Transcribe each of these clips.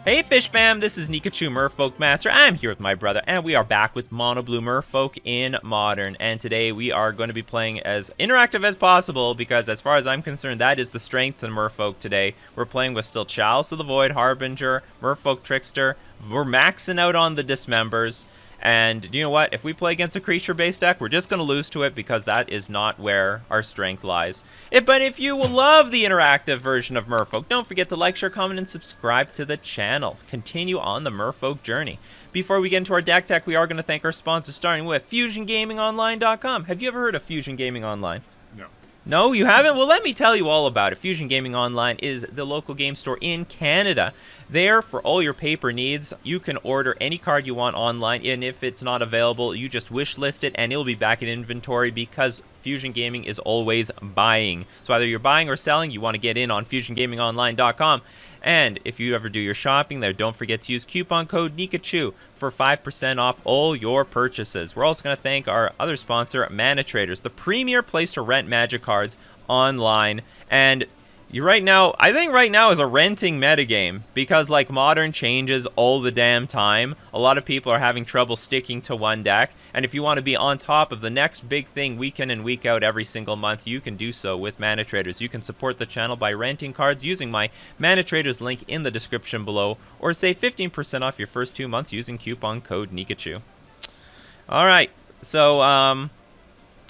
Hey Fish Fam, this is Nikachu Merfolk Master. I'm here with my brother, and we are back with Mono Blue Merfolk in Modern. And today we are going to be playing as interactive as possible, because as far as I'm concerned, that is the strength in Merfolk today. We're playing with still Chalice of the Void, Harbinger, Merfolk Trickster. We're maxing out on the Dismembers. And you know what? If we play against a creature-based deck, we're just going to lose to it because that is not where our strength lies. But if you will love the interactive version of Merfolk, don't forget to like, share, comment, and subscribe to the channel. Continue on the Merfolk journey. Before we get into our deck tech, we are going to thank our sponsors, starting with FusionGamingOnline.com. Have you ever heard of Fusion Gaming Online? No. No, you haven't? Well, let me tell you all about it. Fusion Gaming Online is the local game store in Canada. There, for all your paper needs, you can order any card you want online, and if it's not available, you just wish list it, and it'll be back in inventory because Fusion Gaming is always buying. So either you're buying or selling, you want to get in on FusionGamingOnline.com. And if you ever do your shopping there, don't forget to use coupon code Nikachu for 5% off all your purchases. We're also going to thank our other sponsor, Mana Traders, the premier place to rent Magic cards online. And I think right now is a renting metagame, because like Modern changes all the damn time. A lot of people are having trouble sticking to one deck, and if you want to be on top of the next big thing week in and week out every single month, you can do so with Mana Traders. You can support the channel by renting cards using my Mana Traders link in the description below, or save 15% off your first 2 months using coupon code Nikachu. Alright, so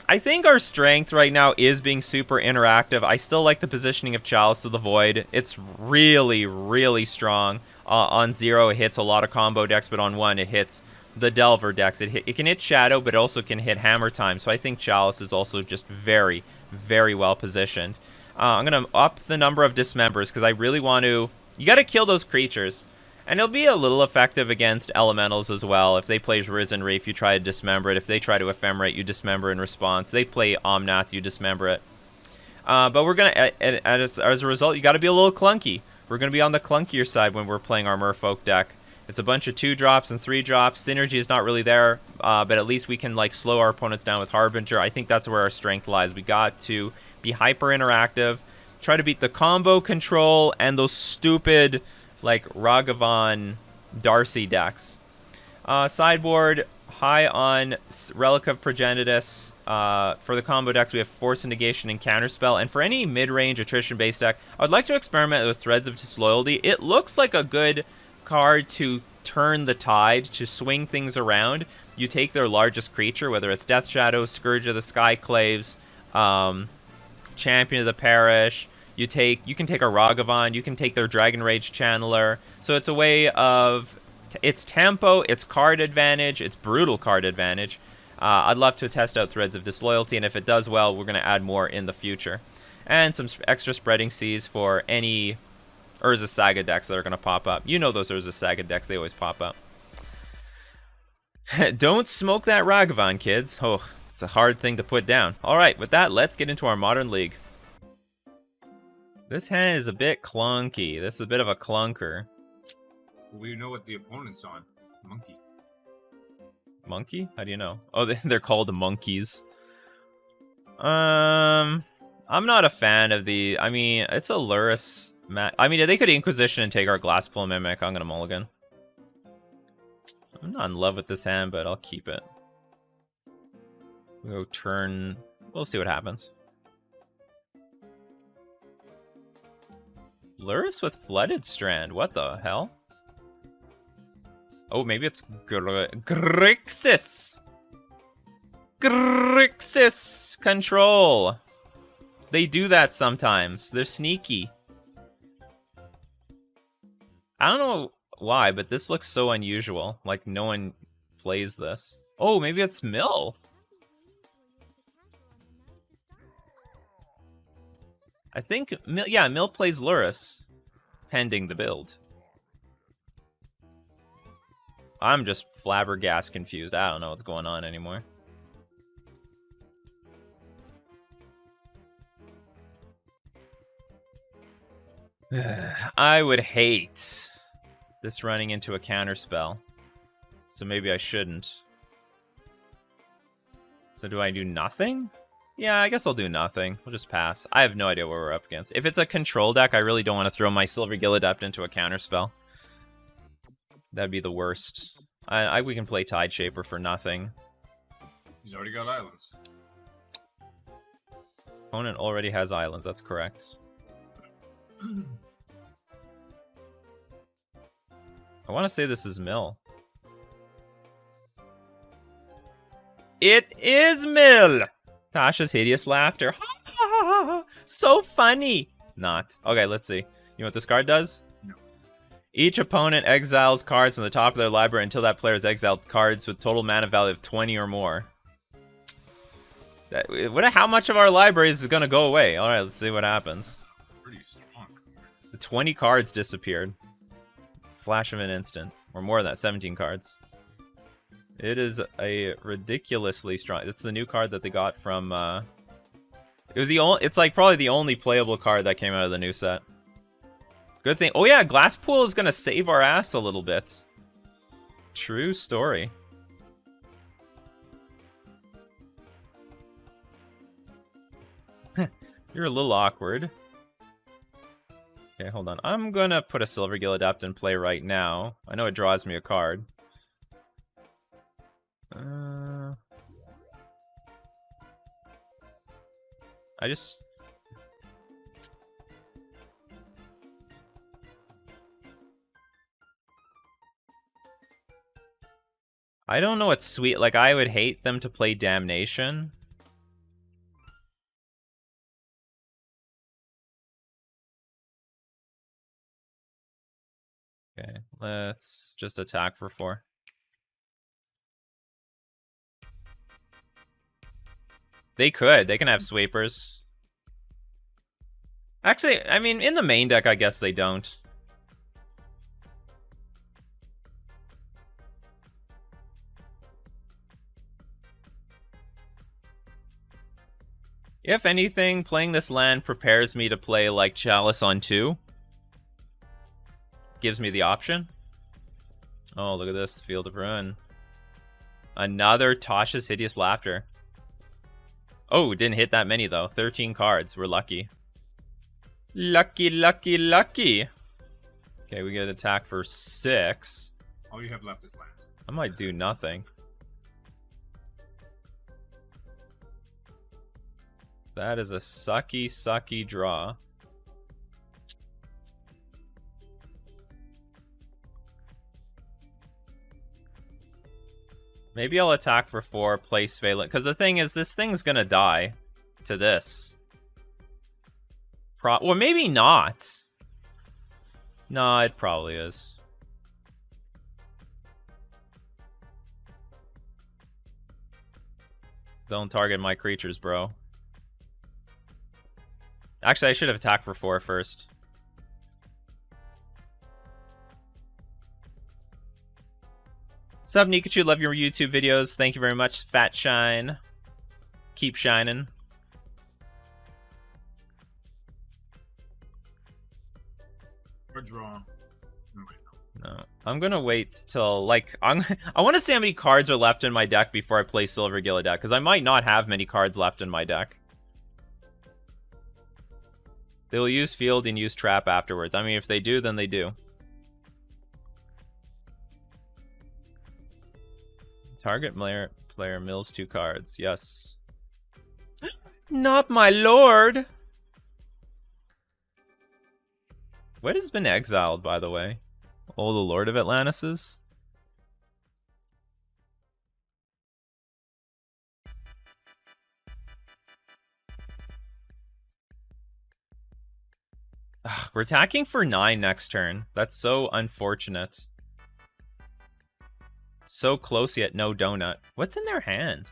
I think our strength right now is being super interactive. I still like the positioning of Chalice of the Void. It's really, really strong. On 0, it hits a lot of combo decks, but on 1, it hits the Delver decks. It can hit Shadow, but it also can hit Hammer Time. So I think Chalice is also just very, very well positioned. I'm going to up the number of Dismembers, because I really want to... You got to kill those creatures. And it'll be a little effective against elementals as well. If they play Risen Reef, you try to dismember it. If they try to ephemerate, you dismember in response. They play Omnath, you dismember it. But we're going to, as a result, you got to be a little clunky. We're going to be on the clunkier side when we're playing our Merfolk deck. It's a bunch of 2-drops and 3-drops. Synergy is not really there, but at least we can like slow our opponents down with Harbinger. I think that's where our strength lies. We got to be hyper interactive, try to beat the combo control and those stupid like Ragavan Darcy decks. Sideboard, high on Relic of Progenitus. For the combo decks, we have Force and Negation and Counterspell. And for any mid-range attrition-based deck, I would like to experiment with Threads of Disloyalty. It looks like a good card to turn the tide, to swing things around. You take their largest creature, whether it's Death Shadow, Scourge of the Skyclaves, Champion of the Parish. You can take a Ragavan, you can take their Dragon Rage Channeler. So it's a way of, it's tempo, it's card advantage, it's brutal card advantage. I'd love to test out Threads of Disloyalty, and if it does well, we're going to add more in the future. And some extra Spreading Seas for any Urza Saga decks that are going to pop up. You know those Urza Saga decks, they always pop up. Don't smoke that Ragavan, kids. Oh, it's a hard thing to put down. Alright, with that, let's get into our Modern League. This hand is a bit clunky. This is a bit of a clunker. We know what the opponent's on. Monkey. Monkey? How do you know? Oh, they're called monkeys. I'm not a fan of the... I mean, it's a Luris... I mean, they could Inquisition and take our Glasspool Mimic. I'm gonna mulligan. I'm not in love with this hand, but I'll keep it. We'll go turn... We'll see what happens. Luris with Flooded Strand. What the hell? Oh, maybe it's Grixis. Grixis control. They do that sometimes. They're sneaky. I don't know why, but this looks so unusual. Like, no one plays this. Oh, maybe it's Mill. I think, yeah, Mill plays Luris, pending the build. I'm just flabbergasted confused. I don't know what's going on anymore. I would hate this running into a counterspell. So maybe I shouldn't. So do I do nothing? Yeah, I guess I'll do nothing. We'll just pass. I have no idea what we're up against. If it's a control deck, I really don't want to throw my Silver Gill Adept into a counterspell. That'd be the worst. We can play Tide Shaper for nothing. He's already got islands. Opponent already has islands, that's correct. I want to say this is Mill. It is Mill! Tasha's hideous laughter. So funny! Not. Okay, let's see. You know what this card does? No. Each opponent exiles cards from the top of their library until that player has exiled cards with total mana value of 20 or more. How much of our library is going to go away? Alright, let's see what happens. Pretty strong. The 20 cards disappeared. Flash of an instant. Or more than that, 17 cards. It is a ridiculously strong... It's the new card that they got from... It was the only... It's like probably the only playable card that came out of the new set. Good thing... Oh yeah, Glasspool is going to save our ass a little bit. True story. You're a little awkward. Okay, hold on. I'm gonna put a Silvergill Adept in play right now. I know it draws me a card. I don't know what's sweet. Like, I would hate them to play Damnation. Okay, let's just attack for 4. They could. They can have sweepers. Actually, I mean, in the main deck, I guess they don't. If anything, playing this land prepares me to play, like, Chalice on 2. Gives me the option. Oh, look at this. Field of Ruin. Another Tasha's Hideous Laughter. Oh, didn't hit that many, though. 13 cards. We're lucky. Lucky, lucky, lucky. Okay, we get attack for 6. All you have left is land. I might do nothing. That is a sucky, sucky draw. Maybe I'll attack for 4, play Svalent. Because the thing is, this thing's gonna die to this. Well, maybe not. No, it probably is. Don't target my creatures, bro. Actually, I should have attacked for 4 first. Sub Nikachu, love your YouTube videos. Thank you very much, Fat Shine. Keep shining. Or draw. No, I'm gonna wait till like I want to see how many cards are left in my deck before I play Silvergill Adept, because I might not have many cards left in my deck. They will use field and use trap afterwards. I mean, if they do, then they do. Target player mills 2 cards. Yes. Not my lord. What has been exiled, by the way? Oh, the Lord of Atlantis? Ugh, we're attacking for 9 next turn. That's so unfortunate. So close yet no donut. What's in their hand?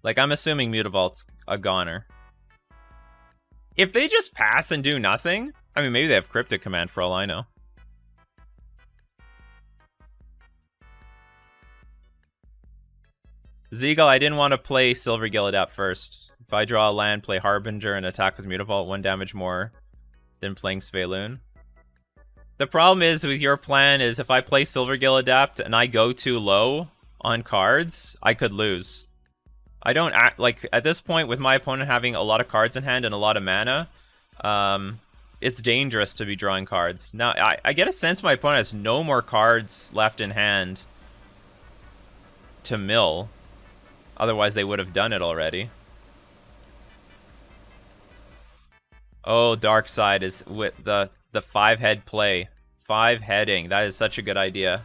Like, I'm assuming Mutavault's a goner. If they just pass and do nothing, I mean, maybe they have Cryptic Command for all I know. Zeagle, I didn't want to play Silvergill Adept first. If I draw a land, play Harbinger, and attack with Mutavault, 1 damage more than playing Svalun. The problem is with your plan is if I play Silvergill Adept and I go too low on cards, I could lose. I don't act like at this point with my opponent having a lot of cards in hand and a lot of mana. it's dangerous to be drawing cards. Now, I get a sense my opponent has no more cards left in hand to mill. Otherwise, they would have done it already. Oh, Dark Side is with the 5-head play. 5-heading. That is such a good idea.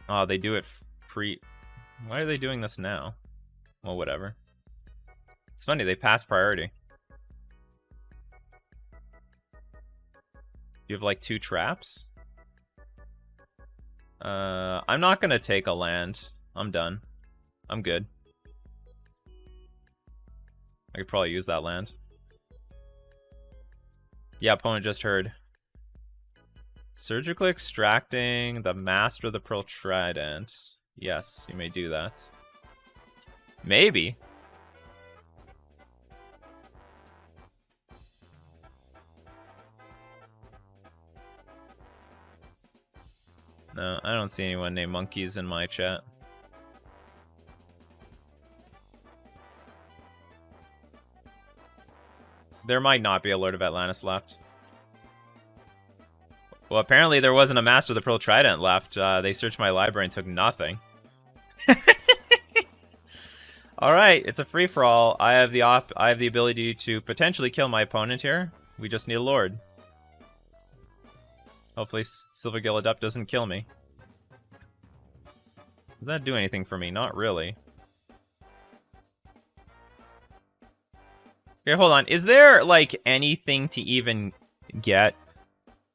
Oh, they do it pre... Why are they doing this now? Well, whatever. It's funny, they pass priority. You have like 2 traps? I'm not gonna take a land. I'm done. I'm good. I could probably use that land. Yeah, opponent just heard. Surgically extracting the Master of the Pearl Trident. Yes, you may do that. Maybe. No, I don't see anyone named Monkeys in my chat. There might not be a Lord of Atlantis left. Well, apparently there wasn't a Master of the Pearl Trident left. They searched my library and took nothing. Alright, it's a free-for-all. I have the ability to potentially kill my opponent here. We just need a Lord. Hopefully Silvergill Adept doesn't kill me. Does that do anything for me? Not really. Okay, hold on. Is there, like, anything to even get?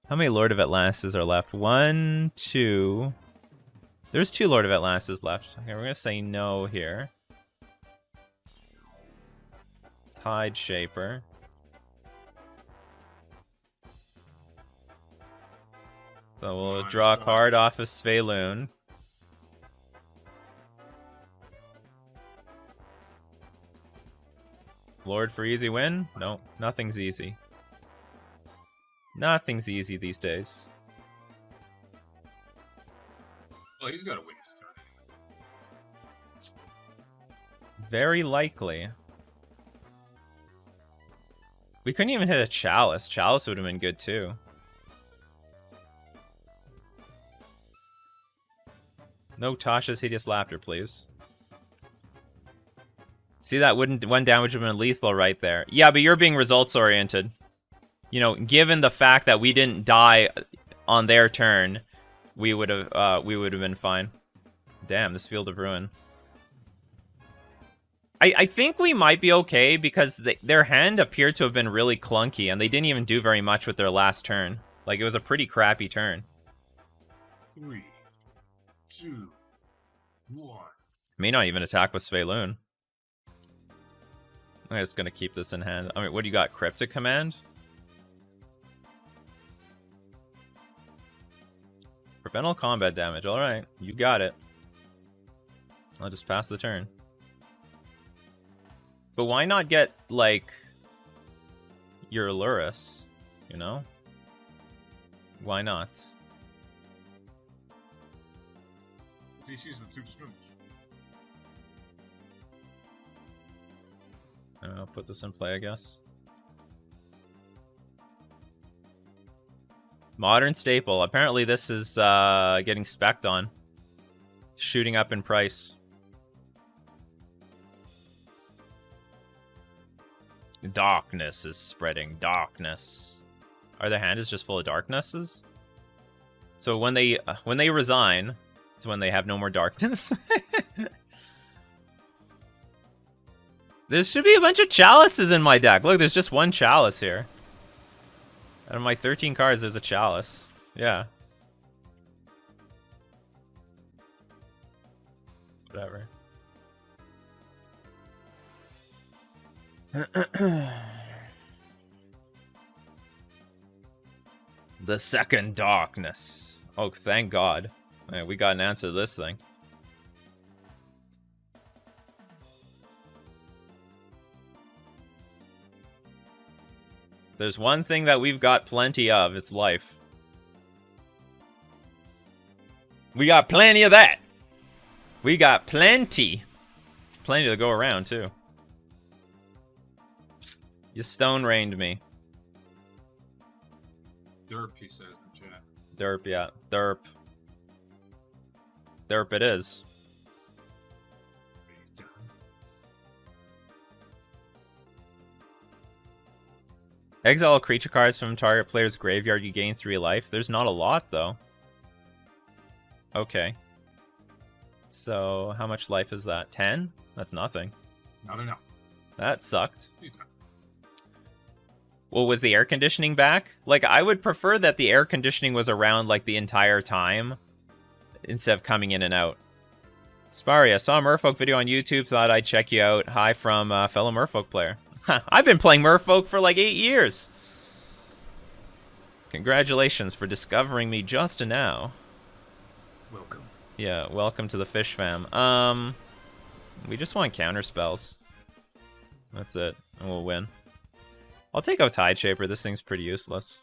How many Lord of Atlantis are left? 1, 2... There's 2 Lord of Atlantis left. Okay, we're gonna say no here. Tide Shaper. So we'll draw a card off of Sveilun. Lord for easy win? No, nothing's easy. Nothing's easy these days. Well, he's got to win this turn. Very likely. We couldn't even hit a Chalice. Chalice would have been good too. No Tasha's Hideous Laughter, please. See, that one damage would have been lethal right there. Yeah, but you're being results-oriented. You know, given the fact that we didn't die on their turn, we would have been fine. Damn, this Field of Ruin. I think we might be okay because their hand appeared to have been really clunky, and they didn't even do very much with their last turn. Like, it was a pretty crappy turn. 3, 2, 1. May not even attack with Sveilun. I'm just gonna keep this in hand. I mean, what do you got? Cryptic Command? Prevent all combat damage. Alright, you got it. I'll just pass the turn. But why not get, like, your Luris, you know? Why not? DC's the 2 smooch. I'll put this in play, I guess. Modern Staple. Apparently this is getting spec'd on. Shooting up in price. Darkness is spreading. Darkness. Are their hand is just full of darknesses? So when they resign, it's when they have no more darkness. There should be a bunch of chalices in my deck. Look, there's just 1 chalice here. Out of my 13 cards, there's a chalice. Yeah. Whatever. The second darkness. Oh, thank God. Man, we got an answer to this thing. There's one thing that we've got plenty of. It's life. We got plenty of that. We got plenty. plenty to go around, too. You stone rained me. Derp, he says in chat. Derp, yeah. Derp. Derp it is. Exile creature cards from target player's graveyard, you gain 3 life. There's not a lot, though. Okay. So, how much life is that? 10? That's nothing. Not enough. That sucked. Well, was the air conditioning back? Like, I would prefer that the air conditioning was around, like, the entire time, instead of coming in and out. Sparia, saw a Merfolk video on YouTube, thought I'd check you out. Hi from a fellow Merfolk player. I've been playing Merfolk for like 8 years. Congratulations for discovering me just now. Welcome. Yeah, welcome to the fish fam. We just want counter spells. That's it, and we'll win. I'll take out Tide Shaper. This thing's pretty useless.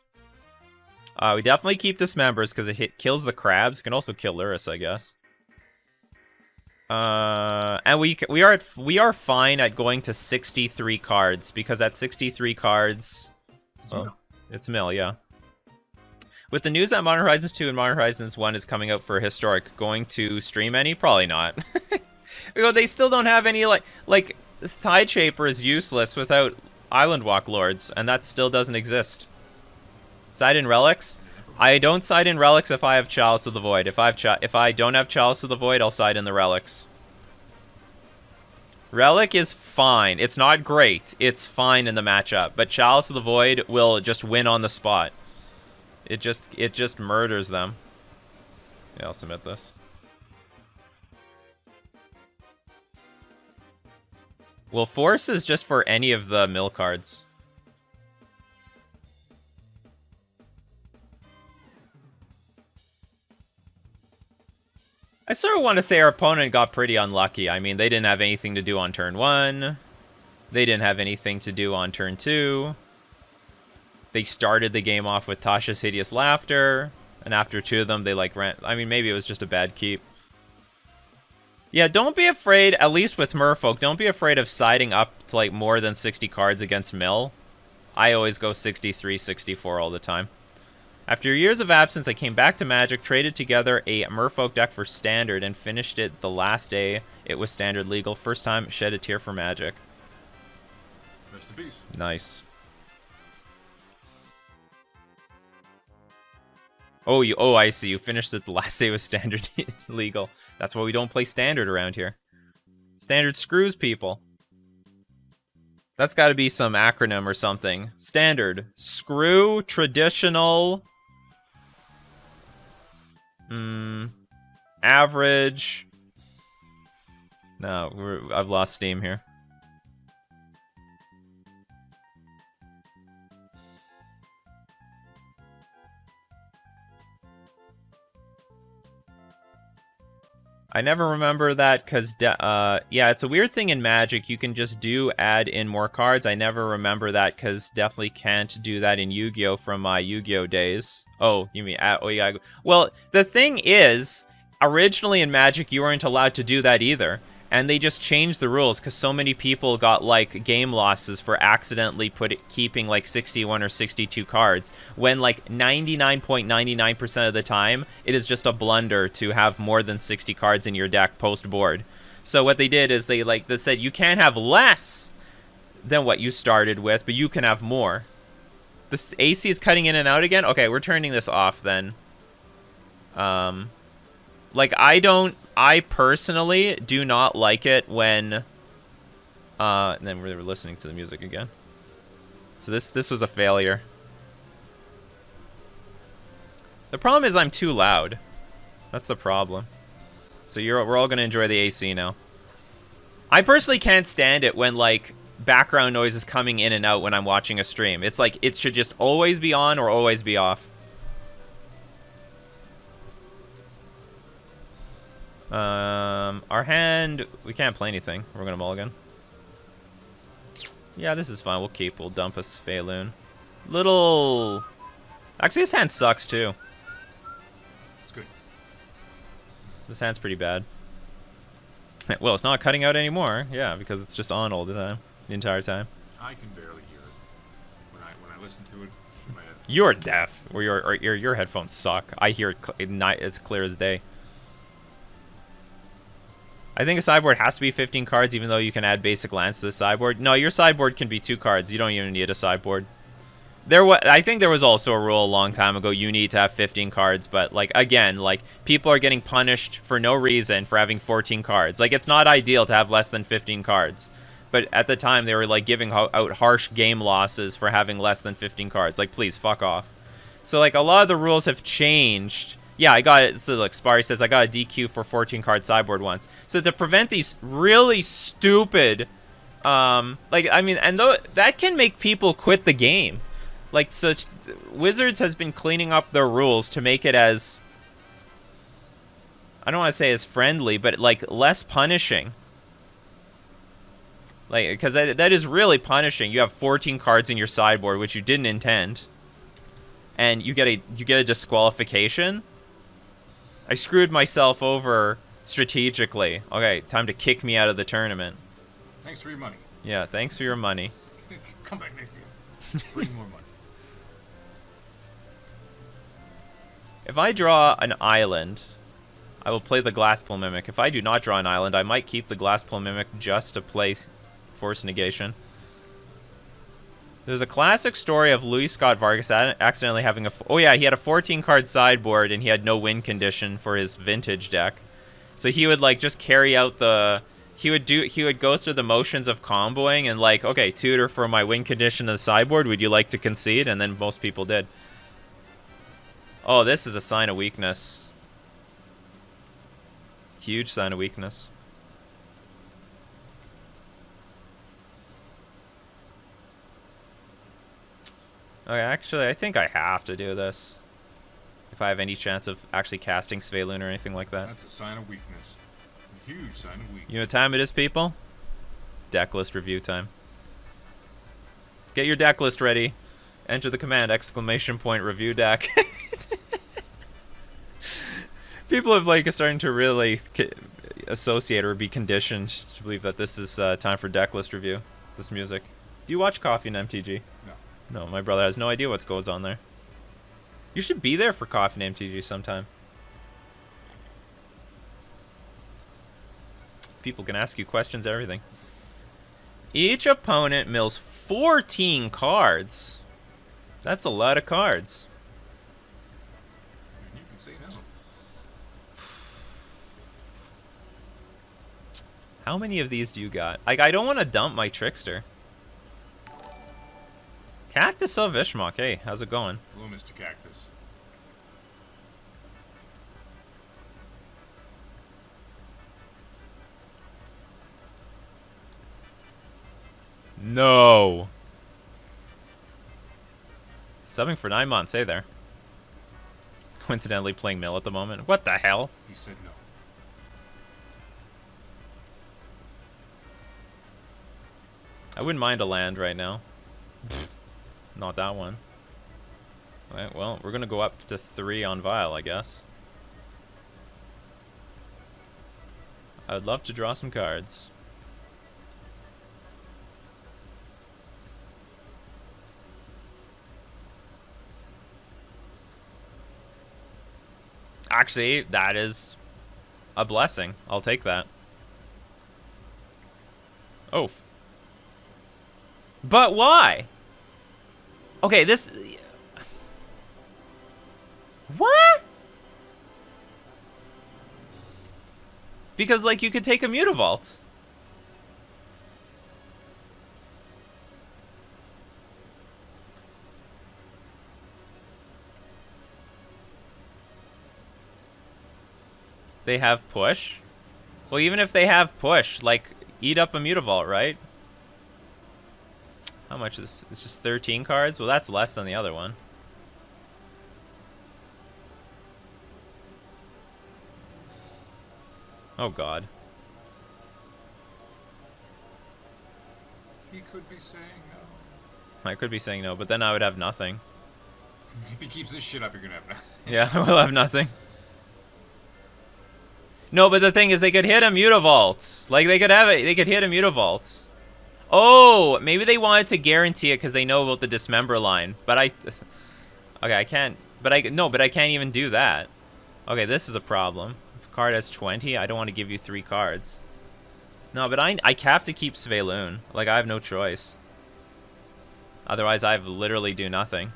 We definitely keep Dismembers because it kills the crabs. It can also kill Lurrus, I guess. And we are fine at going to 63 cards because at 63 cards, it's mill, yeah. With the news that Modern Horizons 2 and Modern Horizons 1 is coming out for Historic, going to stream any? Probably not. They still don't have any like this Tide Shaper is useless without Island Walk Lords, and that still doesn't exist. Side in Relics? I don't side in Relics if I have Chalice of the Void. If I don't have Chalice of the Void, I'll side in the Relics. Relic is fine. It's not great. It's fine in the matchup. But Chalice of the Void will just win on the spot. It just murders them. Yeah, I'll submit this. Well, Force is just for any of the mill cards. I sort of want to say our opponent got pretty unlucky. I mean, they didn't have anything to do on turn 1. They didn't have anything to do on turn 2. They started the game off with Tasha's Hideous Laughter, and after 2 of them, they like ran. I mean, maybe it was just a bad keep. Yeah, don't be afraid, at least with Merfolk, don't be afraid of siding up to like more than 60 cards against Mill. I always go 63, 64 all the time. After years of absence, I came back to Magic, traded together a Merfolk deck for Standard, and finished it the last day it was Standard legal. First time, shed a tear for Magic. Rest in peace. Nice. Oh, I see. You finished it the last day it was Standard legal. That's why we don't play Standard around here. Standard screws people. That's got to be some acronym or something. Standard. Screw. Traditional. Average. No, I've lost steam here. I never remember that because, yeah, it's a weird thing in Magic. You can just add in more cards. I never remember that because definitely can't do that in Yu-Gi-Oh! From my Yu-Gi-Oh! Days. Oh, you mean, oh, yeah. Well, the thing is, originally in Magic, you weren't allowed to do that either. And they just changed the rules because so many people got, like, game losses for accidentally keeping, like, 61 or 62 cards. When, like, 99.99% of the time, it is just a blunder to have more than 60 cards in your deck post-board. So what they did is they said, you can't have less than what you started with, but you can have more. This AC is cutting in and out again? Okay, we're turning this off then. Like, I personally do not like it when, and then we're listening to the music again. So this was a failure. The problem is I'm too loud. That's the problem. So we're all gonna enjoy the AC now. I personally can't stand it when, like, background noise is coming in and out when I'm watching a stream. It's like, it should just always be on or always be off. Our hand, we can't play anything. We're gonna mulligan. Yeah, this is fine. We'll keep. We'll dump us Feloon. Actually, this hand sucks too. It's good. This hand's pretty bad. Well, it's not cutting out anymore. Yeah, because it's just on all the entire time. I can barely hear it when I listen to it in my head. You're deaf, or your headphones suck. I hear it as clear as day. I think a sideboard has to be 15 cards, even though you can add basic lands to the sideboard. No, your sideboard can be 2 cards. You don't even need a sideboard. I think there was also a rule a long time ago. You need to have 15 cards, but like again, like people are getting punished for no reason for having 14 cards. Like it's not ideal to have less than 15 cards. But at the time, they were like giving out harsh game losses for having less than 15 cards. Like, please, fuck off. So, like, a lot of the rules have changed. Yeah, I got it. So, like, Sparry says, I got a DQ for 14-card sideboard once. So, to prevent these really stupid, like, I mean, and that can make people quit the game. Like, Wizards has been cleaning up their rules to make it as, I don't want to say as friendly, but, like, less punishing. Like, because that is really punishing. You have 14 cards in your sideboard, which you didn't intend, and you get a disqualification. I screwed myself over strategically. Okay, time to kick me out of the tournament. Thanks for your money. Yeah, thanks for your money. Come back next year. Bring more money. If I draw an island, I will play the Glasspool Mimic. If I do not draw an island, I might keep the Glasspool Mimic just to play Force Negation. There's a classic story of Louis Scott Vargas accidentally having oh yeah, he had a 14-card sideboard and he had no win condition for his vintage deck. So he would like just carry out he would go through the motions of comboing and like, okay, tutor for my win condition of the sideboard, would you like to concede? And then most people did. Oh, this is a sign of weakness. Huge sign of weakness. Okay, actually, I think I have to do this. If I have any chance of actually casting Svelun or anything like that. That's a sign of weakness. A huge sign of weakness. You know what time it is, people? Deck list review time. Get your deck list ready. Enter the command, ! Review deck. People have like starting to really associate or be conditioned to believe that this is time for deck list review. This music. Do you watch Coffee and MTG? No. No, my brother has no idea what goes on there. You should be there for Coffee and MTG sometime. People can ask you questions, everything. Each opponent mills 14 cards. That's a lot of cards. You can say no. How many of these do you got? Like, I don't want to dump my Trickster. Cactus of Ishmok. Hey, how's it going? Hello, Mr. Cactus. No. Subbing for 9 months, hey there. Coincidentally playing Mill at the moment. What the hell? He said no. I wouldn't mind a land right now. Not that one. Alright, well, we're gonna go up to 3 on Vile, I guess. I would love to draw some cards. Actually, that is a blessing. I'll take that. Oh. But why? Okay, this... What? Because, like, you could take a Mutavault. They have push? Well, even if they have push, like, eat up a Mutavault, right? How much is this? It's just 13 cards? Well, that's less than the other one. Oh, God. He could be saying no. I could be saying no, but then I would have nothing. If he keeps this shit up, you're gonna have nothing. Yeah, we'll have nothing. No, but the thing is, they could hit a Mutavault. Like, they could have it. They could hit a Mutavault. Oh, maybe they wanted to guarantee it because they know about the Dismember line. But I... Okay, I can't... But I can't even do that. Okay, this is a problem. If a card has 20, I don't want to give you 3 cards. No, but I have to keep Svelun. Like, I have no choice. Otherwise, I literally do nothing.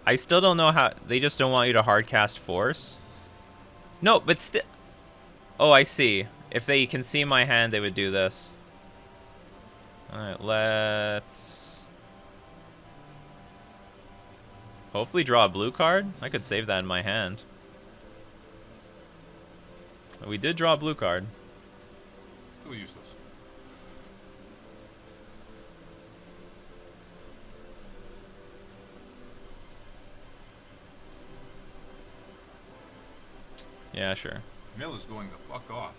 I still don't know how... They just don't want you to hardcast Force? No, but still... Oh, I see. If they can see my hand, they would do this. Alright, let's... Hopefully draw a blue card? I could save that in my hand. We did draw a blue card. Still useless. Yeah, sure. Mill is going the fuck off.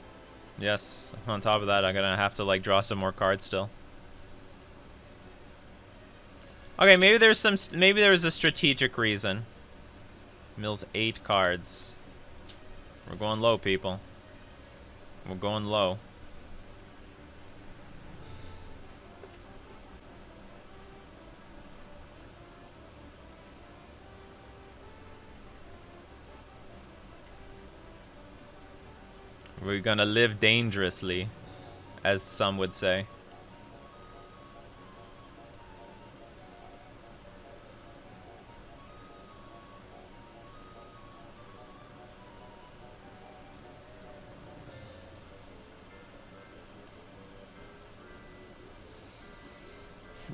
Yes. On top of that, I'm gonna have to like draw some more cards still. Okay, maybe there's a strategic reason. Mill's 8 cards. We're going low, people. We're going low. We're gonna live dangerously, as some would say.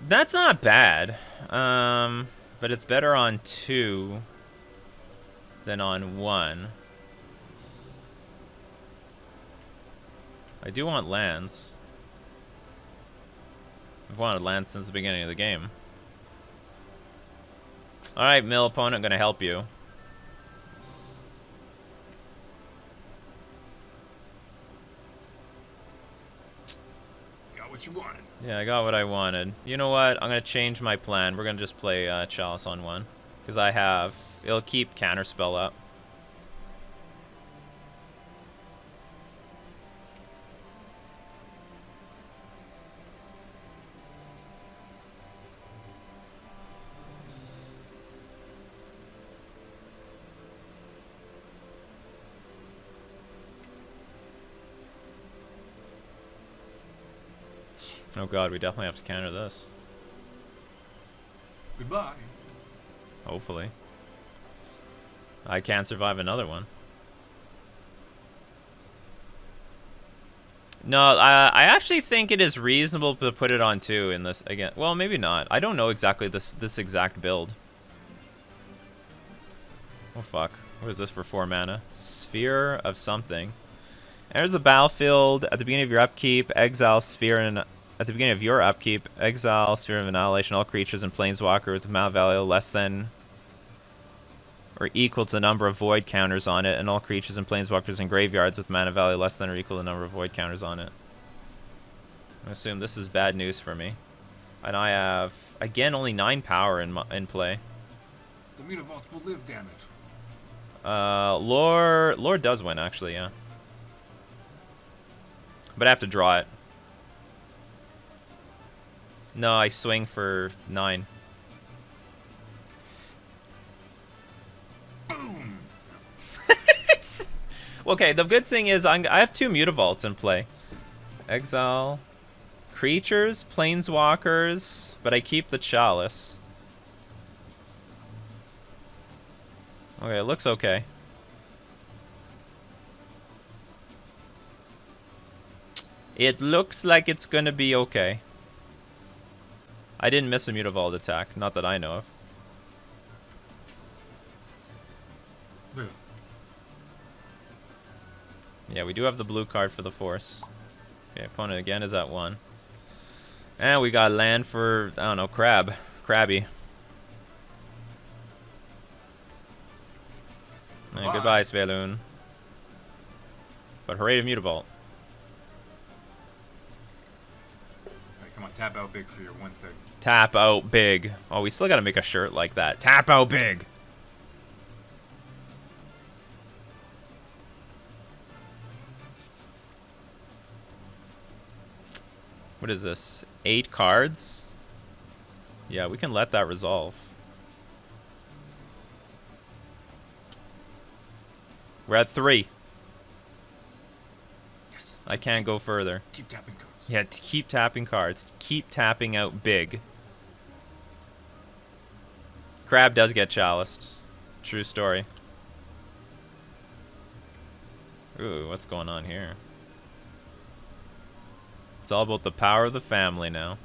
That's not bad. But it's better on 2 than on 1. I do want lands. I've wanted lands since the beginning of the game. Alright, mill opponent, gonna help you. Got what you wanted. Yeah, I got what I wanted. You know what? I'm gonna change my plan. We're gonna just play Chalice on 1. Because I have... It'll keep Counterspell up. Oh god, we definitely have to counter this. Goodbye. Hopefully. I can't survive another one. No, I actually think it is reasonable to put it on 2 in this again. Well, maybe not. I don't know exactly this exact build. Oh fuck. What is this for 4 mana? Sphere of something. Enters the battlefield at the beginning of your upkeep, exile sphere and at the beginning of your upkeep, exile Sphere of Annihilation, all creatures and planeswalkers with mana value less than or equal to the number of void counters on it, and all creatures and planeswalkers in graveyards with mana value less than or equal to the number of void counters on it. I assume this is bad news for me. And I have, again, only 9 power in play. The Mutavault will live, damn it. Lore does win, actually, yeah. But I have to draw it. No, I swing for 9. Boom. Okay, the good thing is I have 2 Mutavaults in play. Exile creatures, planeswalkers, but I keep the Chalice. Okay, it looks okay. It looks like it's gonna be okay. I didn't miss a Mutavault attack, not that I know of. Yeah. Yeah, we do have the blue card for the Force. Okay, opponent again is at 1. And we got land for, I don't know, Crabby. And goodbye, Svelun. But hooray to Mutavault. Right, come Come on, tap out big for your 1/3. Tap out big. Oh, we still got to make a shirt like that. Tap out big. What is this? 8 cards? Yeah, we can let that resolve. We're at 3. Yes. I can't go further. Keep tapping cards. Yeah, keep tapping cards. Keep tapping out big. Crab does get chaliced. True story. Ooh, what's going on here? It's all about the power of the family now.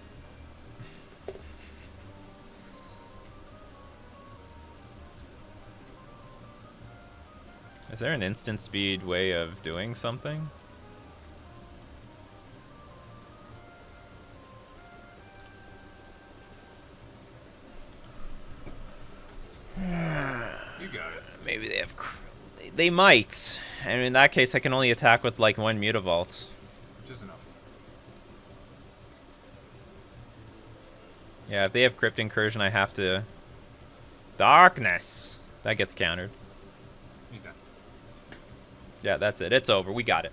Is there an instant speed way of doing something? You got it. Maybe they have... They might. And in that case, I can only attack with, like, 1 Mutavault. Which is enough. Yeah, if they have Crypt Incursion, I have to... Darkness! That gets countered. He's done. Yeah, that's it. It's over. We got it.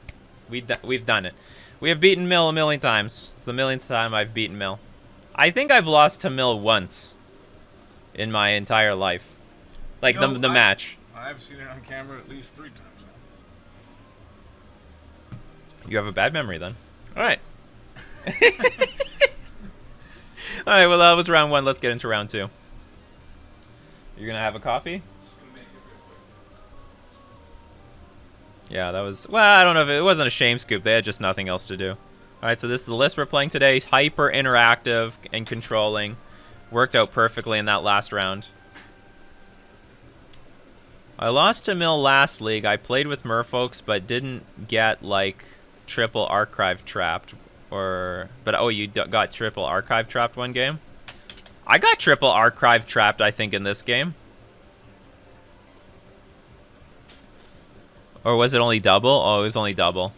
We've done it. We have beaten Mill a million times. It's the millionth time I've beaten Mill. I think I've lost to Mill once in my entire life. Like, No, the match. I've seen it on camera at least 3 times now. You have a bad memory, then. All right. All right, well, that was round 1. Let's get into round 2. You're going to have a coffee? Yeah, that was... Well, I don't know if it wasn't a shame scoop. They had just nothing else to do. All right, so this is the list we're playing today. Hyper interactive and controlling. Worked out perfectly in that last round. I lost to Mill last league. I played with Merfolks, but didn't get, like, triple archive trapped. But, oh, you got triple archive trapped one game? I got triple archive trapped, I think, in this game. Or was it only double? Oh, it was only double.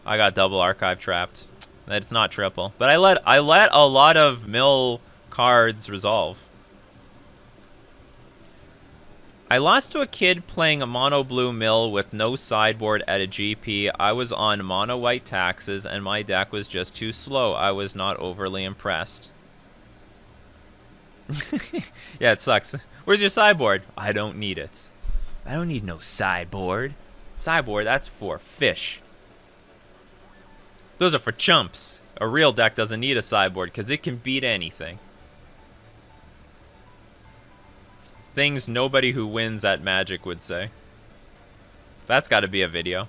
I got double archive trapped. It's not triple. But I let a lot of Mill cards resolve. I lost to a kid playing a mono blue Mill with no sideboard at a GP. I was on mono white taxes and my deck was just too slow. I was not overly impressed. Yeah, it sucks. Where's your sideboard? I don't need it. I don't need no sideboard. Sideboard, that's for fish. Those are for chumps. A real deck doesn't need a sideboard because it can beat anything. Things nobody who wins at Magic would say. That's got to be a video.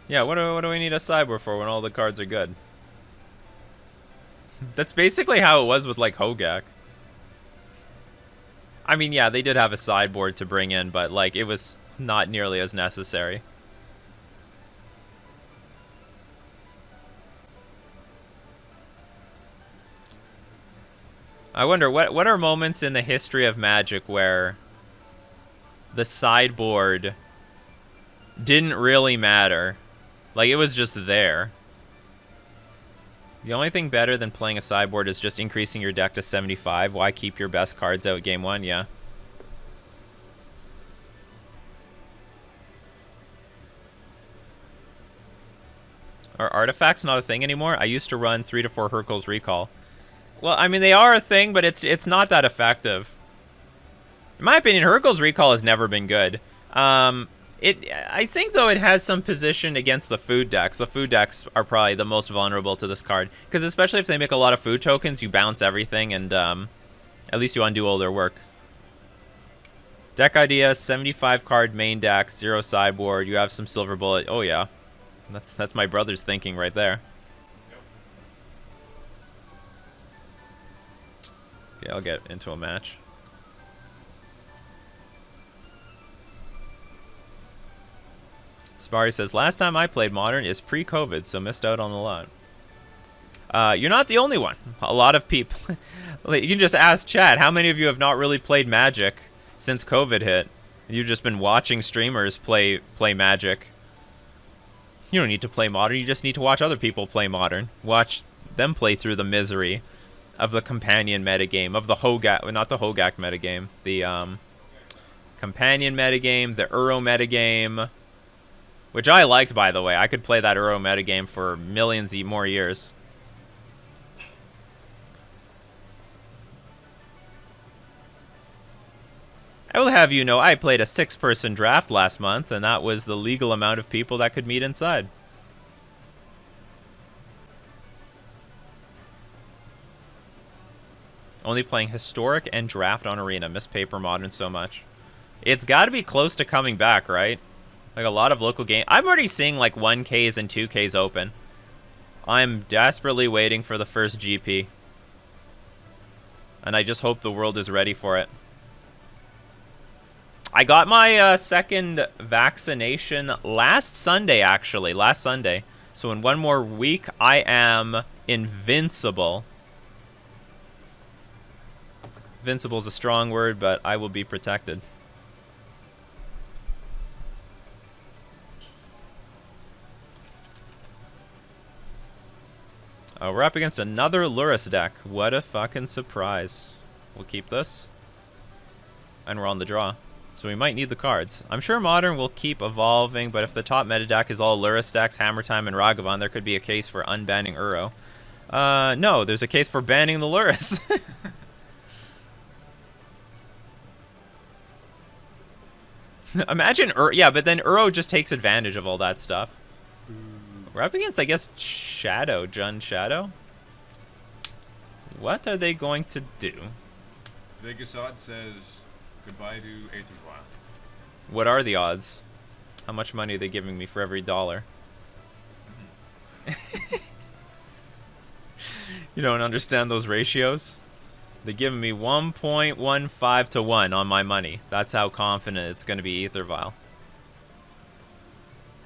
Yeah, what do we need a sideboard for when all the cards are good? That's basically how it was with, like, Hogak. I mean, yeah, they did have a sideboard to bring in, but, like, it was not nearly as necessary. I wonder, what are moments in the history of Magic where the sideboard didn't really matter? Like, it was just there. The only thing better than playing a sideboard is just increasing your deck to 75. Why keep your best cards out game 1? Yeah. Are artifacts not a thing anymore? I used to run 3 to 4 Hurkyl's Recall. Well, I mean, they are a thing, but it's not that effective. In my opinion, Hurkyl's Recall has never been good. I think, though, it has some position against the food decks. The food decks are probably the most vulnerable to this card. Because especially if they make a lot of food tokens, you bounce everything, and at least you undo all their work. Deck idea, 75 card main deck, 0 sideboard. You have some silver bullet. Oh, yeah. That's my brother's thinking right there. Okay, I'll get into a match. Sparry says, last time I played Modern is pre-COVID, so missed out on a lot. You're not the only one. A lot of people... You can just ask chat, how many of you have not really played Magic since COVID hit? You've just been watching streamers play Magic. You don't need to play Modern, you just need to watch other people play Modern. Watch them play through the misery of the companion metagame, of the Hogak, not the Hogak metagame, the companion metagame, the Uro metagame, which I liked, by the way. I could play that Uro metagame for millions more years. I will have you know, I played a 6-person draft last month, and that was the legal amount of people that could meet inside. Only playing Historic and Draft on Arena. Miss Paper Modern so much. It's got to be close to coming back, right? Like a lot of local game. I'm already seeing like 1Ks and 2Ks open. I'm desperately waiting for the first GP. And I just hope the world is ready for it. I got my second vaccination last Sunday, actually. Last Sunday. So in one more week, I am invincible. Invincible is a strong word, but I will be protected. We're up against another Lurrus deck. What a fucking surprise. We'll keep this. And we're on the draw. So we might need the cards. I'm sure Modern will keep evolving, but if the top meta deck is all Lurrus decks, Hammer Time, and Ragavan, there could be a case for unbanning Uro. No, there's a case for banning the Lurrus. Imagine yeah, but then Uro just takes advantage of all that stuff. We're up against, I guess, Shadow, Jun Shadow. What are they going to do? Vegas Odd says goodbye to Aether's Wild. What are the odds? How much money are they giving me for every dollar? You don't understand those ratios? They're giving me 1.15 to 1 on my money. That's how confident it's going to be Aether Vial.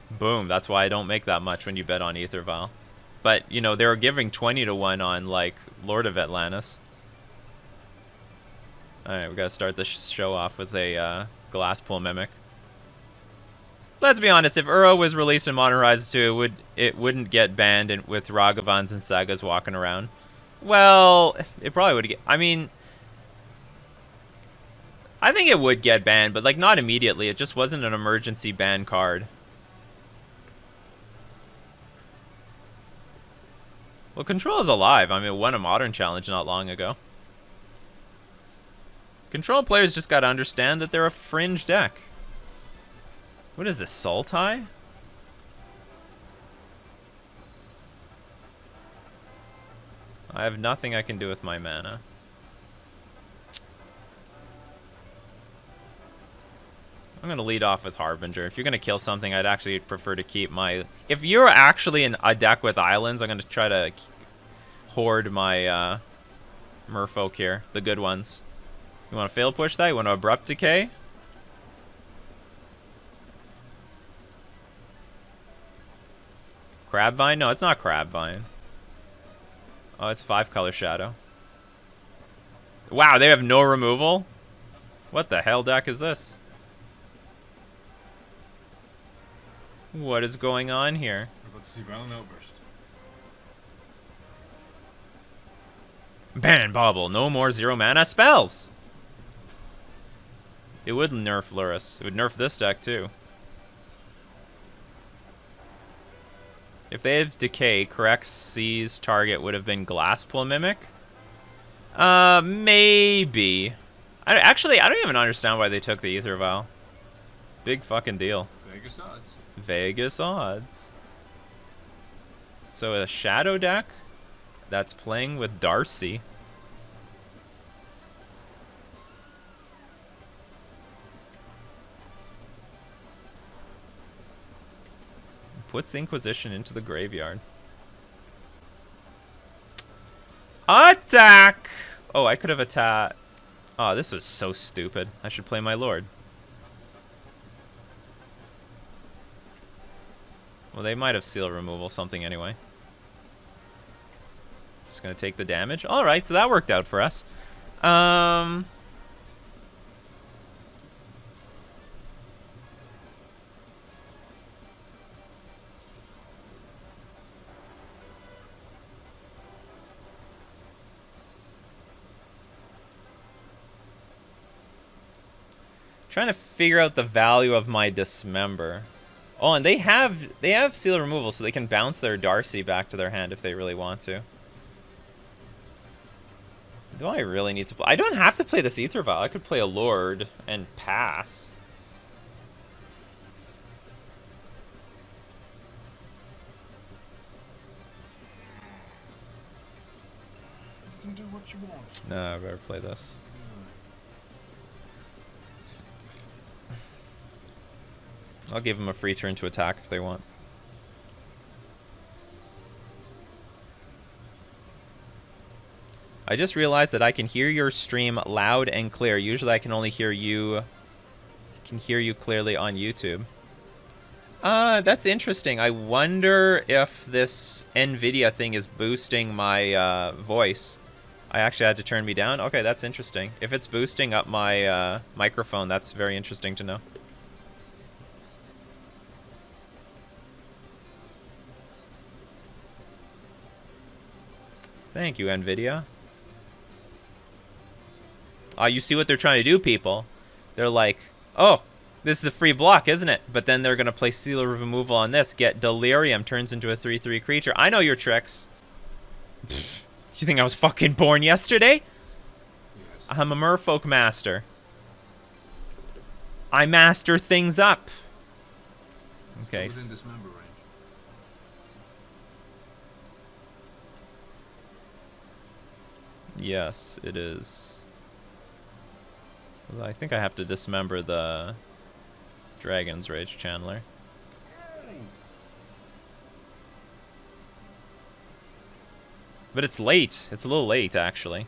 Boom, that's why I don't make that much when you bet on Aether Vial. But, you know, they were giving 20 to 1 on, like, Lord of Atlantis. Alright, we gotta start the show off with a Glasspool Mimic. Let's be honest, if Uro was released in Modern Horizons 2, it wouldn't get banned with Ragavans and Sagas walking around. Well, it probably would get... I mean... I think it would get banned, but, like, not immediately. It just wasn't an emergency ban card. Well, Control is alive. I mean, it won a Modern Challenge not long ago. Control players just gotta understand that they're a fringe deck. What is this, Sultai? I have nothing I can do with my mana. I'm gonna lead off with Harbinger. If you're gonna kill something, I'd actually prefer to keep my... If you're actually in a deck with islands, I'm gonna try to hoard my Merfolk here, the good ones. You wanna fail push that? You wanna Abrupt Decay? Crabvine? No, it's not Crabvine. Oh, it's 5-color Shadow. Wow, they have no removal? What the hell deck is this? What is going on here? We're about to see Violent Outburst. Ban Bobble. No more 0 mana spells. It would nerf Lurrus. It would nerf this deck too. If they have Decay, correct C's target would have been Glasspool Mimic? Maybe. Actually, I don't even understand why they took the Aether Vial. Big fucking deal. Vegas Odds. Vegas Odds. So a Shadow deck that's playing with Darcy. Puts the Inquisition into the graveyard. Attack! Oh, I could have attacked. Oh, this was so stupid. I should play my Lord. Well, they might have seal removal something anyway. Just gonna take the damage. Alright, so that worked out for us. Trying to figure out the value of my Dismember. Oh, and they have seal removal, so they can bounce their Darcy back to their hand if they really want to. Do I really need to play? I don't have to play this Ether Vial. I could play a Lord and pass. You can do what you want. No, I better play this. I'll give them a free turn to attack if they want. I just realized that I can hear your stream loud and clear. Usually I can only hear you clearly on YouTube. That's interesting. I wonder if this NVIDIA thing is boosting my voice. I actually had to turn me down. Okay, that's interesting. If it's boosting up my microphone, that's very interesting to know. Thank you, NVIDIA. You see what they're trying to do, people. They're like, oh, this is a free block, isn't it? But then they're going to play seal removal on this. Get Delirium, turns into a 3/3 creature. I know your tricks. Pfft, you think I was fucking born yesterday? Yes. I'm a Merfolk master. I master things up. Okay. Still within Dismember range. Yes, it is. I think I have to dismember the Dragon's Rage Channeler. But it's late. It's a little late, actually.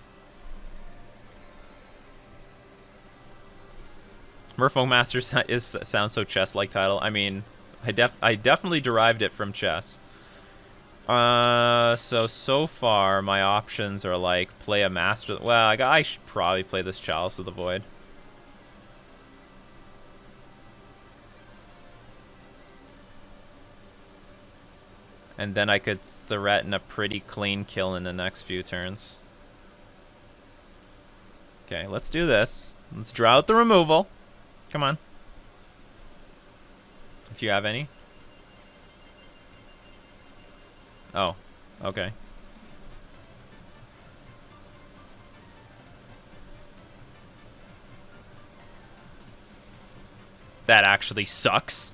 Merfolk Master sounds so chess-like title. I mean, I definitely derived it from chess. So far, my options are like play a Master. Well, I should probably play this Chalice of the Void. And then I could threaten a pretty clean kill in the next few turns. Okay, let's do this. Let's draw out the removal. Come on. If you have any. Oh, okay. That actually sucks.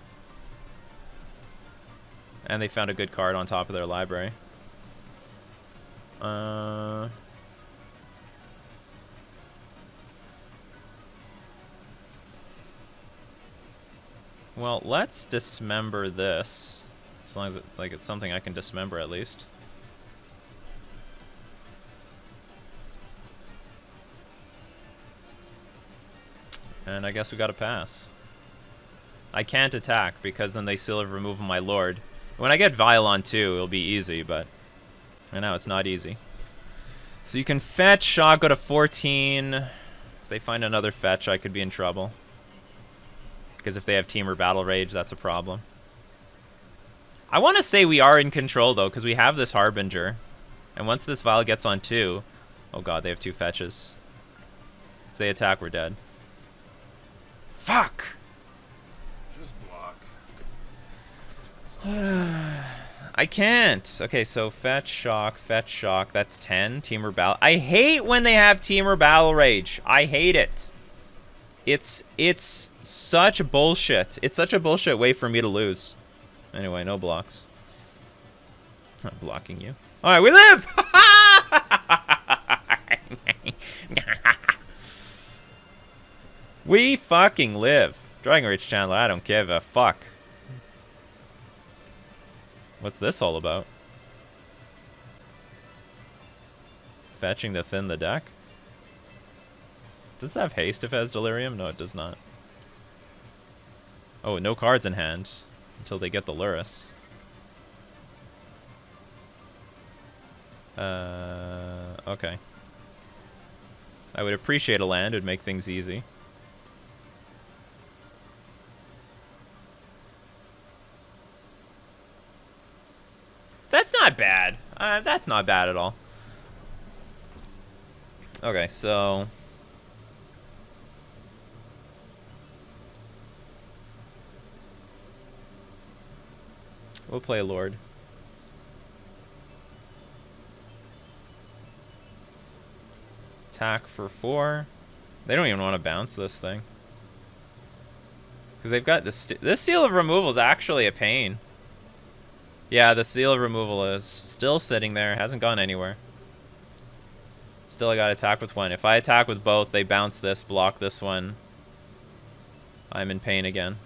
And they found a good card on top of their library. Well, let's dismember this. As long as it's like it's something I can dismember at least. And I guess we got to pass. I can't attack because then they still have removed my Lord. When I get Vial on 2, it'll be easy, but right now it's not easy. So you can fetch, Shock, go to 14. If they find another fetch, I could be in trouble. Because if they have Team or Battle Rage, that's a problem. I want to say we are in control, though, because we have this Harbinger. And once this Vial gets on 2... Oh god, they have 2 fetches. If they attack, we're dead. Fuck! Just block. I can't. Okay, so fetch, shock, that's 10. Team or Battle. I hate when they have Team or Battle Rage. I hate it. It's such bullshit. It's such a bullshit way for me to lose. Anyway, no blocks. Not blocking you. Alright, we live! We fucking live. Dragon Rage Chandler, I don't give a fuck. What's this all about? Fetching to thin the deck? Does it have haste if it has Delirium? No, it does not. Oh, no cards in hand until they get the Lurrus. Okay. I would appreciate a land. It would make things easy. That's not bad. That's not bad at all. Okay, so... We'll play Lord. Attack for 4. They don't even want to bounce this thing. Because they've got this Seal of Removal is actually a pain. Yeah, the Seal of Removal is still sitting there. Hasn't gone anywhere. Still, I got to attack with 1. If I attack with both, they bounce this, block this one. I'm in pain again.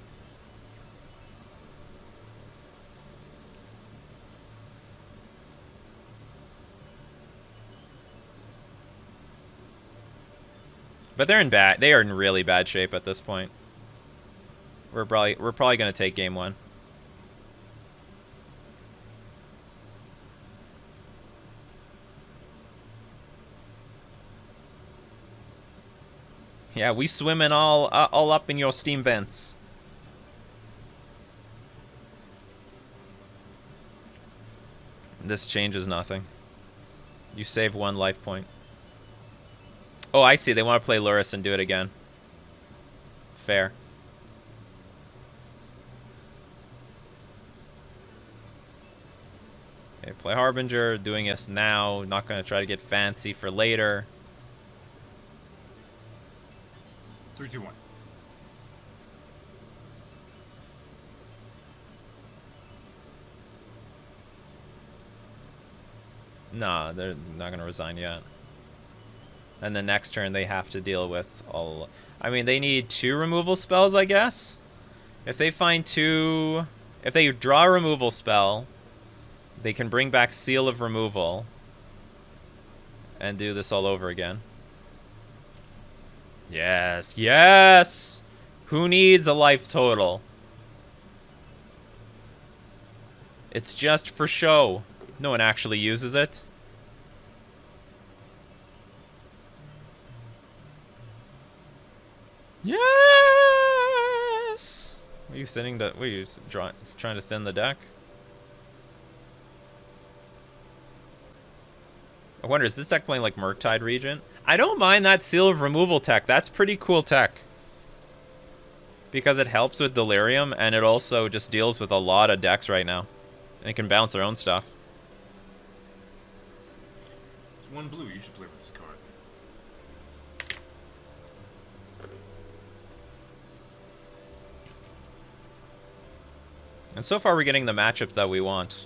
But they are in really bad shape at this point. We're probably going to take game 1. Yeah, we swimming all up in your steam vents. This changes nothing. You save 1 life point. Oh, I see. They want to play Lurrus and do it again. Fair. Okay, play Harbinger. Doing this now. Not going to try to get fancy for later. 3, 2, 1. Nah, they're not going to resign yet. And the next turn they have to deal with all... I mean, they need 2 removal spells, I guess? If they find 2... If they draw a removal spell, they can bring back Seal of Removal and do this all over again. Yes, yes! Who needs a life total? It's just for show. No one actually uses it. Yes! What are you thinning the... What are you trying to thin the deck? I wonder, is this deck playing like Murktide Regent? I don't mind that Seal of Removal tech. That's pretty cool tech. Because it helps with Delirium, and it also just deals with a lot of decks right now. And it can bounce their own stuff. It's 1 blue. You should play with this card. And so far we're getting the matchup that we want.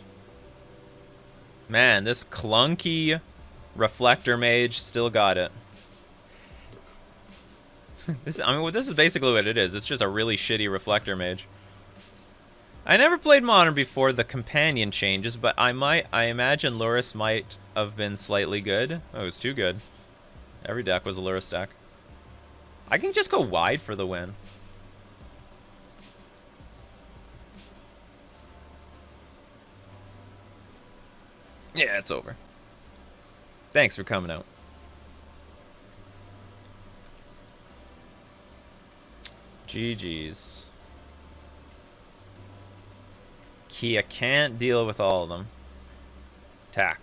Man, this clunky Reflector Mage still got it. This is basically what it is. It's just a really shitty Reflector Mage. I never played Modern before the companion changes, but I imagine Lurrus might have been slightly good. Oh, it was too good. Every deck was a Lurrus deck. I can just go wide for the win. Yeah, it's over. Thanks for coming out. GG's. Kia can't deal with all of them. Attack.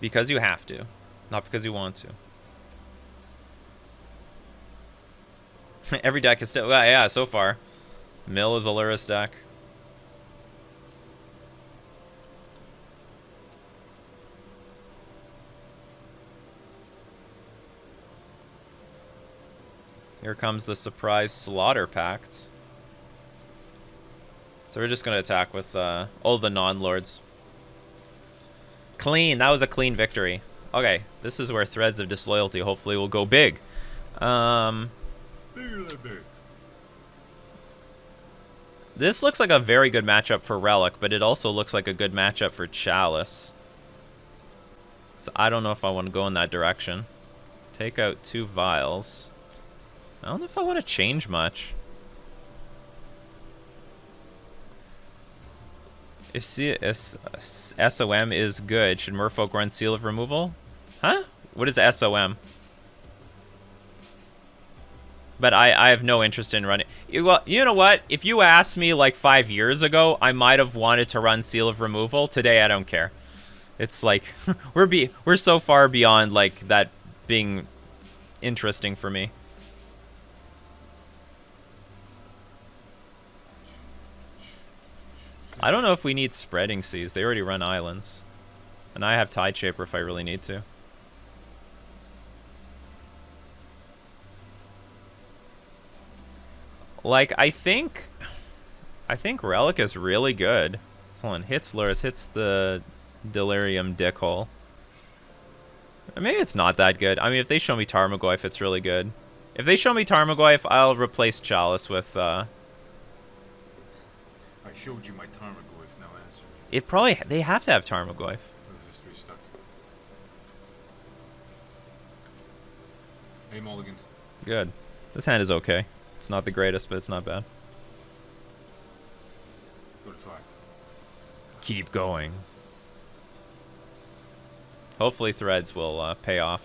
Because you have to. Not because you want to. Every deck is still... Well, yeah, so far. Mill is a Lurrus deck. Here comes the surprise Slaughter Pact. So we're just going to attack with all the non-lords. Clean. That was a clean victory. Okay, this is where Threads of Disloyalty hopefully will go big. This looks like a very good matchup for Relic, but it also looks like a good matchup for Chalice. So I don't know if I want to go in that direction. Take out 2 Vials. I don't know if I want to change much. If SOM is good, should Merfolk run Seal of Removal? Huh? What is SOM? But I have no interest in running. Well, you know what? If you asked me like 5 years ago, I might have wanted to run Seal of Removal. Today, I don't care. It's like we're so far beyond like that being interesting for me. I don't know if we need spreading seas. They already run islands. And I have Tide Shaper if I really need to. Like, I think Relic is really good. Hold on, hits Luris, hits the Delirium dickhole. Maybe it's not that good. I mean, if they show me Tarmogoyf, it's really good. If they show me Tarmogoyf, I'll replace Chalice with, I showed you my Tarmogoyf, now answer. It probably... They have to have Tarmogoyf. History stuck. Hey, Mulligans. Good. This hand is okay. It's not the greatest, but it's not bad. Go to 5. Keep going. Hopefully Threads will pay off.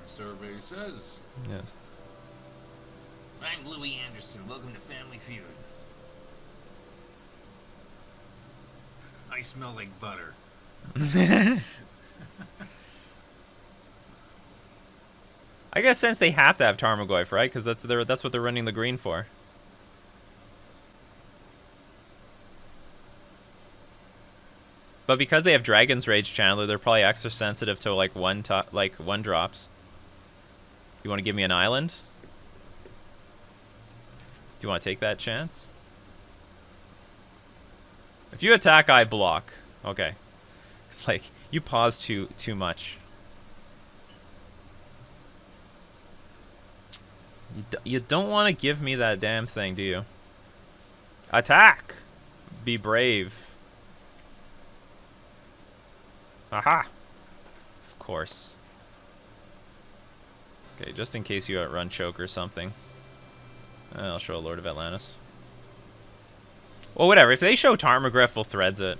Survey says. Yes. I'm Louis Anderson. Welcome to Family Feud. I smell like butter. I guess since they have to have Tarmogoyf, right? Because that's what they're running the green for. But because they have Dragon's Rage Chandler, they're probably extra sensitive to like one drops. You want to give me an island? Do you want to take that chance? If you attack, I block. Okay. It's like you pause too much. You don't want to give me that damn thing, do you? Attack! Be brave. Aha! Of course. Okay, just in case you outrun Choke or something. I'll show a Lord of Atlantis. Well, whatever. If they show Tarmogoyf, we'll Threads it.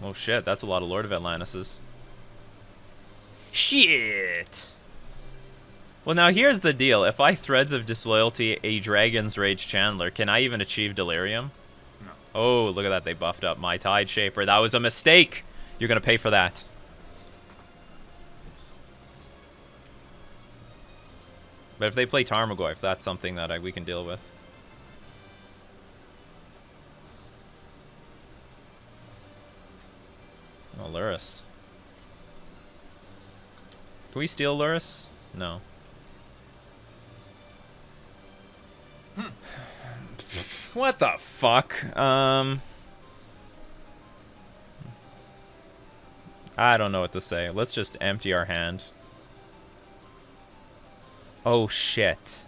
Oh shit, that's a lot of Lord of Atlantises. Shit! Well, now here's the deal. If I Threads of Disloyalty a Dragon's Rage Chandler, can I even achieve Delirium? No. Oh, look at that. They buffed up my Tide Shaper. That was a mistake. You're going to pay for that. But if they play Tarmogoyf, that's something that we can deal with. Oh, Luris. Can we steal Luris? No. What the fuck? I don't know what to say. Let's just empty our hand. Oh shit.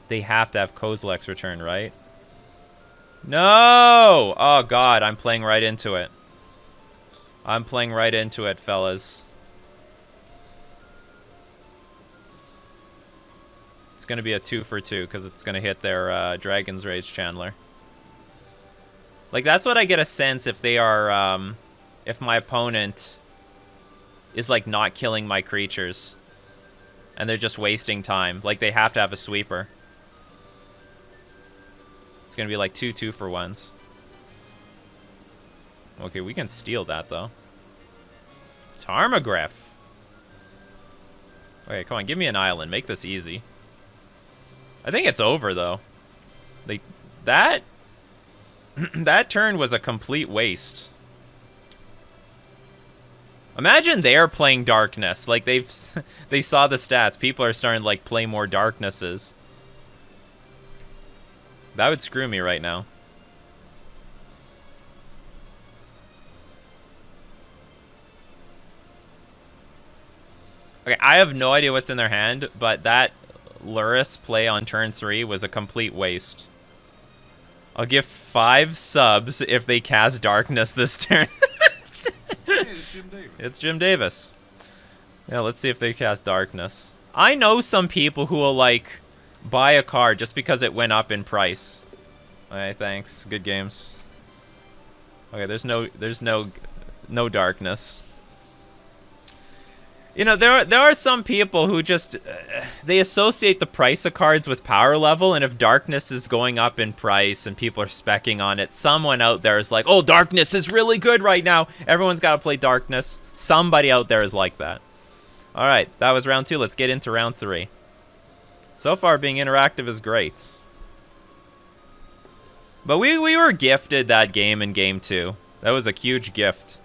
They have to have Kozilek's return, right? No! Oh god, I'm playing right into it. I'm playing right into it, fellas. It's going to be a 2 for 2 because it's going to hit their Dragon's Rage Chandler. Like, that's what I get a sense if they are, if my opponent is, like, not killing my creatures. And they're just wasting time. Like, they have to have a sweeper. It's going to be, like, 2 2-for-1s. Okay, we can steal that, though. Tarmogoyf. Okay, come on, give me an island. Make this easy. I think it's over, though. That turn was a complete waste. Imagine they're playing Darkness. Like, they saw the stats. People are starting to, like, play more Darknesses. That would screw me right now. Okay, I have no idea what's in their hand, but that Luris play on turn 3 was a complete waste. I'll give 5 subs if they cast Darkness this turn. Hey, it's Jim Davis. It's Jim Davis. Yeah, let's see if they cast Darkness. I know some people who will, like, buy a card just because it went up in price. Alright, thanks. Good games. Okay, there's no Darkness. You know, there are some people who just they associate the price of cards with power level, and if Darkness is going up in price and people are specking on it, someone out there is like, "Oh, Darkness is really good right now. Everyone's got to play Darkness." Somebody out there is like that. All right, that was round 2. Let's get into round 3. So far, being interactive is great. But we were gifted that game in game 2. That was a huge gift.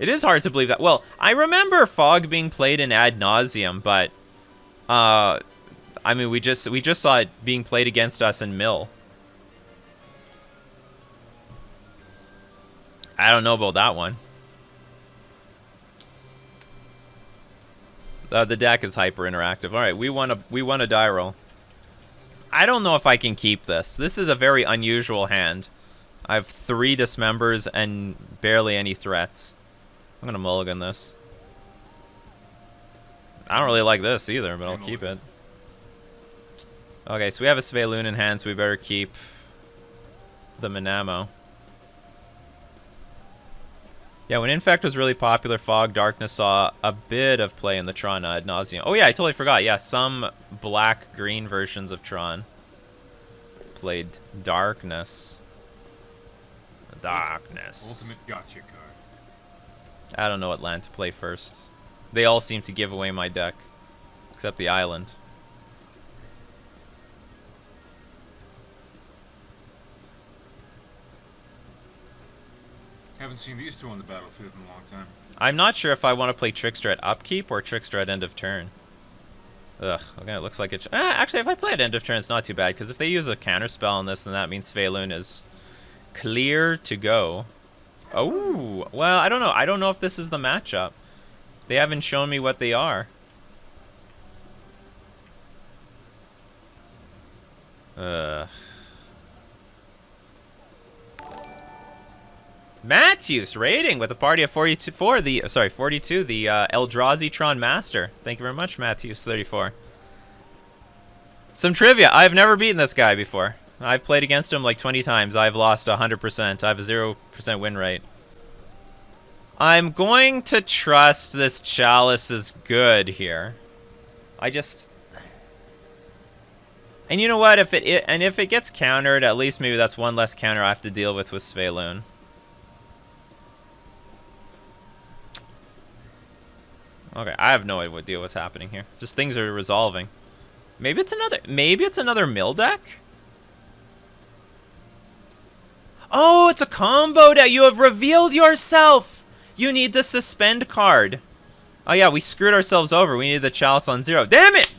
It is hard to believe that. Well, I remember Fog being played in ad nauseum, but I mean, we just saw it being played against us in Mill. I don't know about that one. The deck is hyper interactive. All right, we won a die roll. I don't know if I can keep this. This is a very unusual hand. I have 3 dismembers and barely any threats. I'm gonna mulligan this. I don't really like this either, but I'll keep it. Okay, so we have a Sveloon in hand, so we better keep the Manamo. Yeah, when Infect was really popular, Fog Darkness saw a bit of play in the Tron ad nauseum. Oh yeah, I totally forgot. Yeah, some black-green versions of Tron played Darkness. Darkness. Ultimate gotcha card. I don't know what land to play first. They all seem to give away my deck. Except the island. Haven't seen these two on the battlefield in a long time. I'm not sure if I want to play Trickster at upkeep or Trickster at end of turn. Ugh, okay, it looks like it... actually, if I play at end of turn, it's not too bad, because if they use a counterspell on this, then that means Sveloon is clear to go. Oh, well, I don't know. I don't know if this is the matchup. They haven't shown me what they are. Matthews rating with a party of 42 for the 42, the Eldrazi Tron Master. Thank you very much, Matthews 34. Some trivia. I've never beaten this guy before. I've played against him like 20 times. I've lost 100%. I have a 0% win rate. I'm going to trust this Chalice is good here. And you know what? If it gets countered, at least maybe that's one less counter I have to deal with Sveloon. Okay, I have no idea what's happening here. Just things are resolving. Maybe it's another mill deck? Oh, it's a combo deck. You have revealed yourself. You need the suspend card. Oh yeah, we screwed ourselves over. We needed the Chalice on 0. Damn it!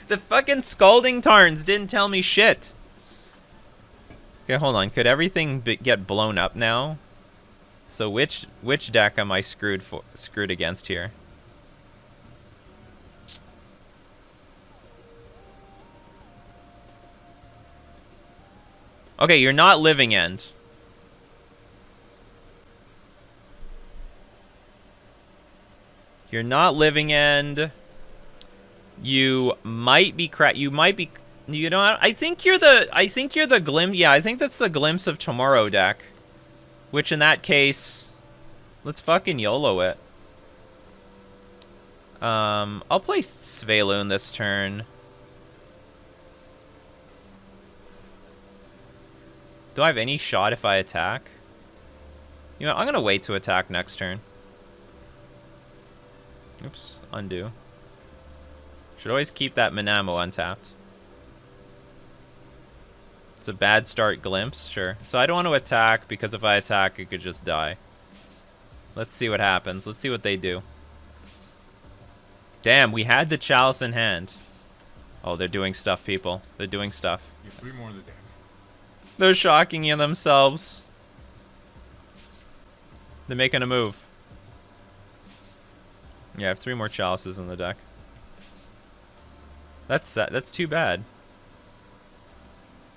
The fucking Scalding Tarns didn't tell me shit. Okay, hold on. Could everything get blown up now? So which deck am I screwed against here? Okay, you're not Living End. You're not Living End. You might be you know, I think you're the Glimpse. Yeah, I think that's the Glimpse of Tomorrow deck. Which in that case, let's fucking YOLO it. I'll play Sveloon this turn. Do I have any shot if I attack? You know, I'm gonna wait to attack next turn. Oops, undo. Should always keep that Manamo untapped. It's a bad start Glimpse, sure. So I don't want to attack, because if I attack, it could just die. Let's see what happens. Let's see what they do. Damn, we had the Chalice in hand. Oh, they're doing stuff, people. They're doing stuff. You have 3 more in the deck. They're shocking you themselves. They're making a move. Yeah, I have 3 more Chalices in the deck. That's too bad.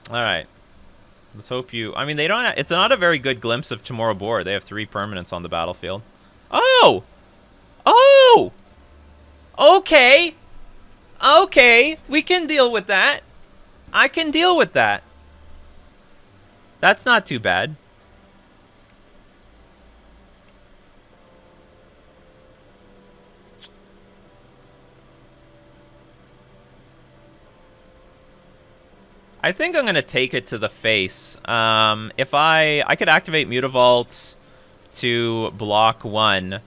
All right. Let's hope you... I mean, they don't... It's not a very good Glimpse of Tomorrow board. They have 3 permanents on the battlefield. Oh! Oh! Okay. Okay. We can deal with that. I can deal with that. That's not too bad. I think I'm gonna take it to the face. If I could activate Mutavault to block 1,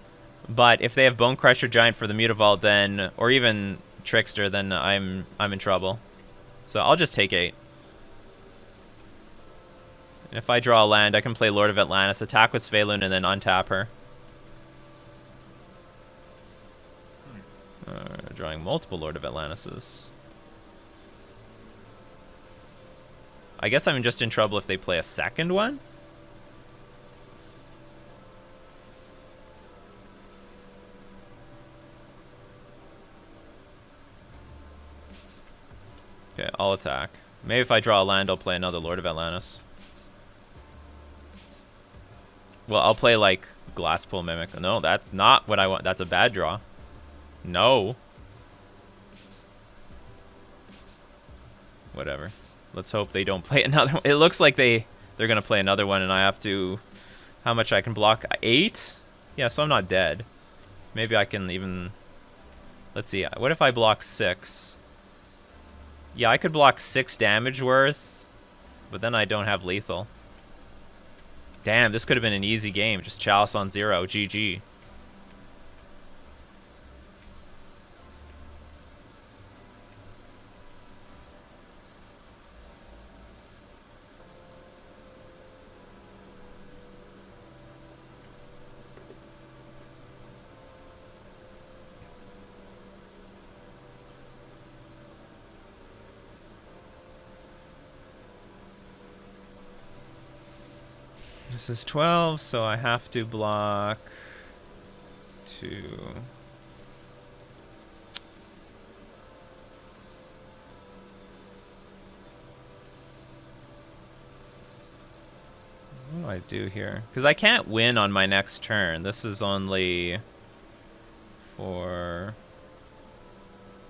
but if they have Bone Crusher Giant for the Mutavault, then, or even Trickster, then I'm in trouble. So I'll just take 8. And if I draw a land, I can play Lord of Atlantis, attack with Svelun, and then untap her. Drawing multiple Lord of Atlantises. I guess I'm just in trouble if they play a second one. Okay, I'll attack. Maybe if I draw a land, I'll play another Lord of Atlantis. Well, I'll play, like, Glasspool Mimic. No, that's not what I want. That's a bad draw. No. Whatever. Let's hope they don't play another one. It looks like they're going to play another one, and I have to... How much I can block? 8? Yeah, so I'm not dead. Maybe I can even... Let's see. What if I block 6? Yeah, I could block 6 damage worth, but then I don't have lethal. Damn, this could have been an easy game. Just Chalice on 0. GG. This is 12, so I have to block 2. What do I do here? Because I can't win on my next turn. This is only for...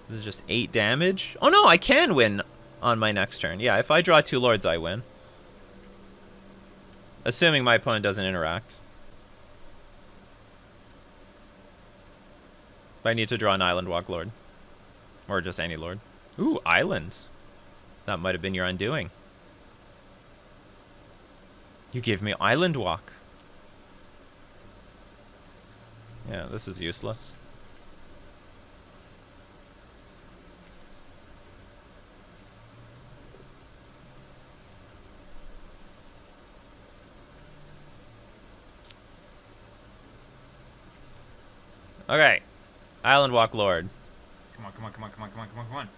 This is just 8 damage? Oh no, I can win on my next turn. Yeah, if I draw 2 lords, I win. Assuming my opponent doesn't interact. But I need to draw an Island Walk Lord. Or just any lord. Ooh, Island. That might have been your undoing. You give me Island Walk. Yeah, this is useless. Okay. Island Walk Lord. Come on, come on, come on, come on, come on, come on, come on.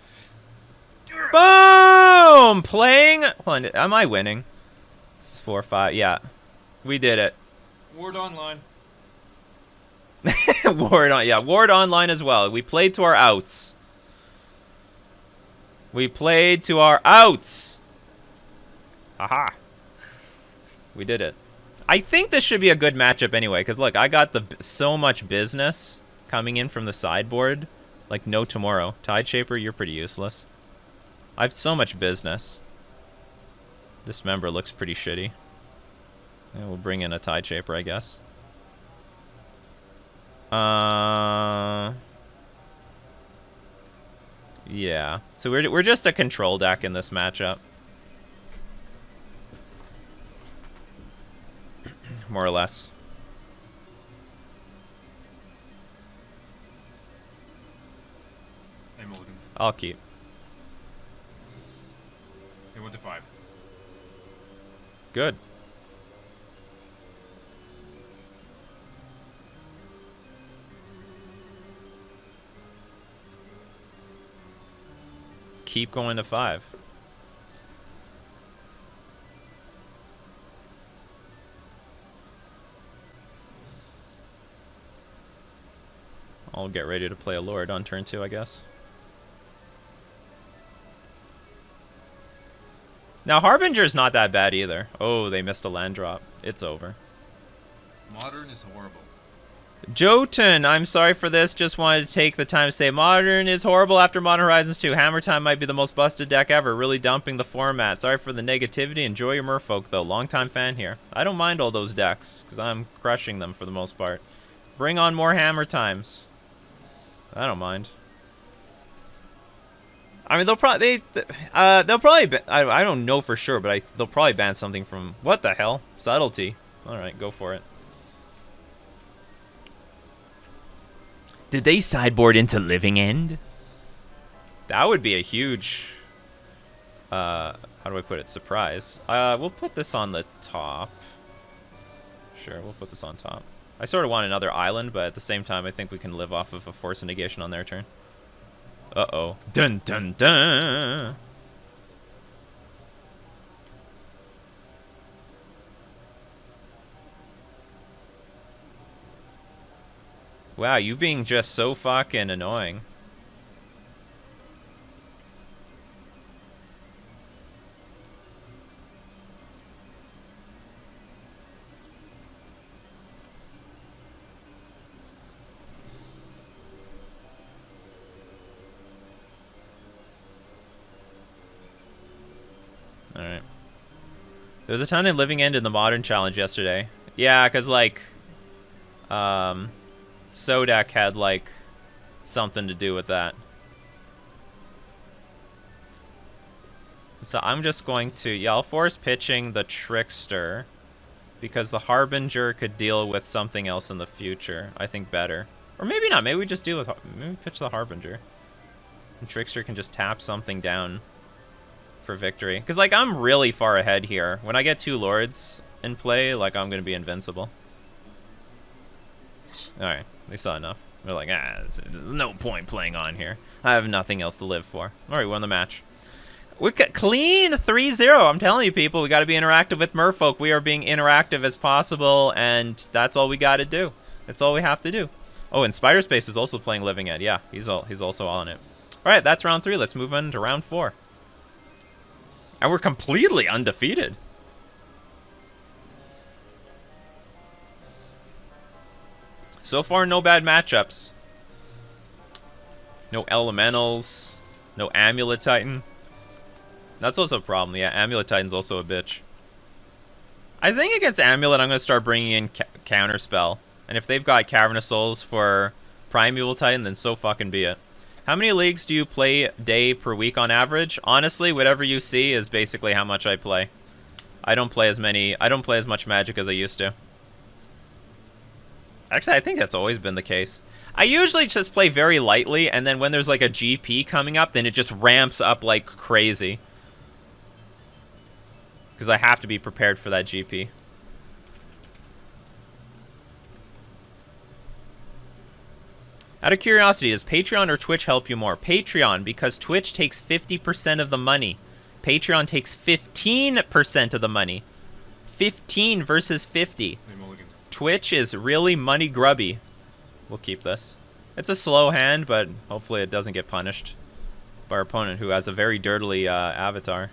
Boom! Playing... Hold on, am I winning? This is 4-5. Yeah. We did it. Ward online. Ward on... Yeah, Ward online as well. We played to our outs. We played to our outs! Aha. We did it. I think this should be a good matchup anyway, because look, I got so much business coming in from the sideboard. Like no tomorrow. Tideshaper, you're pretty useless. I have so much business. This member looks pretty shitty. Yeah, we'll bring in a Tideshaper, I guess. Yeah. So we're just a control deck in this matchup. More or less. Hey, Mulligan. I'll keep. They went to 5. Good. Keep going to 5. I'll get ready to play a Lord on turn 2, I guess. Now, Harbinger's not that bad either. Oh, they missed a land drop. It's over. Modern is horrible. Jotun, I'm sorry for this. Just wanted to take the time to say Modern is horrible after Modern Horizons 2. Hammer Time might be the most busted deck ever. Really dumping the format. Sorry for the negativity. Enjoy your Merfolk, though. Longtime fan here. I don't mind all those decks, because I'm crushing them for the most part. Bring on more Hammer Times. I don't mind. I mean, they'll probably I don't know for sure, but they'll probably ban something from what the hell? Subtlety. All right, go for it. Did they sideboard into Living End? That would be a huge how do I put it? Surprise. We'll put this on the top. Sure, we'll put this on top. I sort of want another island, but at the same time, I think we can live off of a Force of Negation on their turn. Uh-oh. Dun, dun, dun. Wow, you being just so fucking annoying. Alright. There was a ton of Living End in the Modern Challenge yesterday. Yeah, because, like, Sodak had, like, something to do with that. So I'm just going to... Yeah, I'll force pitching the Trickster, because the Harbinger could deal with something else in the future. I think better. Or maybe not. Maybe we just deal with... Maybe we pitch the Harbinger. And Trickster can just tap something down for victory. Because, like, I'm really far ahead here. When I get 2 Lords in play, like, I'm going to be invincible. Alright, they saw enough. They're like, there's no point playing on here. I have nothing else to live for. Alright, we won the match. We got clean 3-0. I'm telling you, people, we got to be interactive with Merfolk. We are being interactive as possible, and that's all we got to do. That's all we have to do. Oh, and Spider Space is also playing Living End. Yeah, he's also on it. Alright, that's round 3. Let's move on to round 4. And we're completely undefeated. So far, no bad matchups. No Elementals. No Amulet Titan. That's also a problem. Yeah, Amulet Titan's also a bitch. I think against Amulet, I'm going to start bringing in Counterspell. And if they've got Cavernous Souls for Primeval Titan, then so fucking be it. How many leagues do you play day per week on average? Honestly, whatever you see is basically how much I play. I don't play as much Magic as I used to. Actually, I think that's always been the case. I usually just play very lightly, and then when there's like a GP coming up, then it just ramps up like crazy. Because I have to be prepared for that GP. Out of curiosity, does Patreon or Twitch help you more? Patreon, because Twitch takes 50% of the money. Patreon takes 15% of the money. 15 versus 50. Twitch is really money grubby. We'll keep this. It's a slow hand, but hopefully it doesn't get punished by our opponent, who has a very dirtily avatar.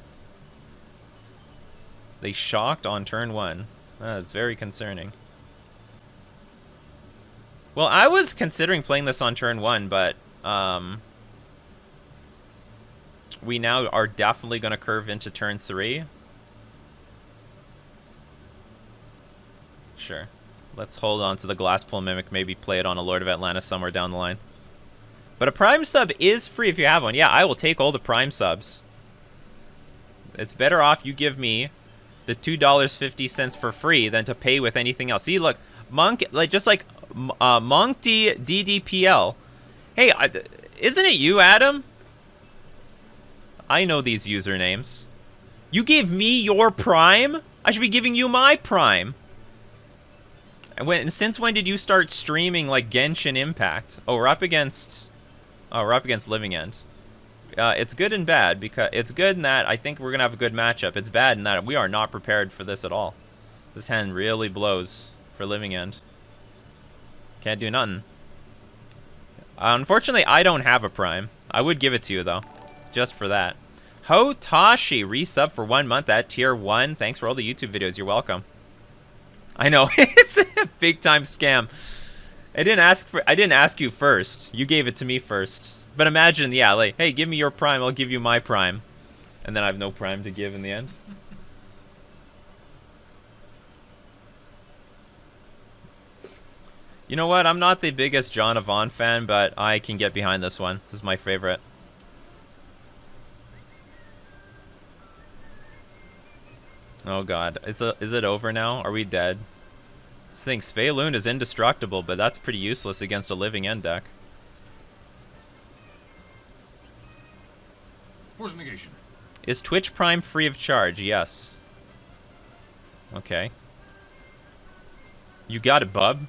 They shocked on turn 1. That's very concerning. Well, I was considering playing this on turn 1, but we now are definitely going to curve into turn 3. Sure. Let's hold on to the Glasspool Mimic, maybe play it on a Lord of Atlantis somewhere down the line. But a Prime sub is free if you have one. Yeah, I will take all the Prime subs. It's better off you give me the $2.50 for free than to pay with anything else. See, look, Monk, like just like Monk DDPL. Hey, isn't it you, Adam? I know these usernames. You gave me your Prime? I should be giving you my Prime. And since when did you start streaming like Genshin Impact? Oh, we're up against Living End. It's good and bad, because it's good in that I think we're gonna have a good matchup. It's bad in that we are not prepared for this at all. This hand really blows for Living End. Can't do nothing. Unfortunately, I don't have a Prime. I would give it to you though, just for that. Hotashi resub for 1 month at tier 1. Thanks for all the YouTube videos. You're welcome. I know, it's a big time scam. I didn't ask you first. You gave it to me first. But imagine, yeah, like, hey, give me your Prime, I'll give you my Prime. And then I have no Prime to give in the end. You know what? I'm not the biggest John Avon fan, but I can get behind this one. This is my favorite. Oh god. Is it over now? Are we dead? This thing, Svaeloon is indestructible, but that's pretty useless against a living end deck. Force negation. Is Twitch Prime free of charge? Yes. Okay. You got it, bub.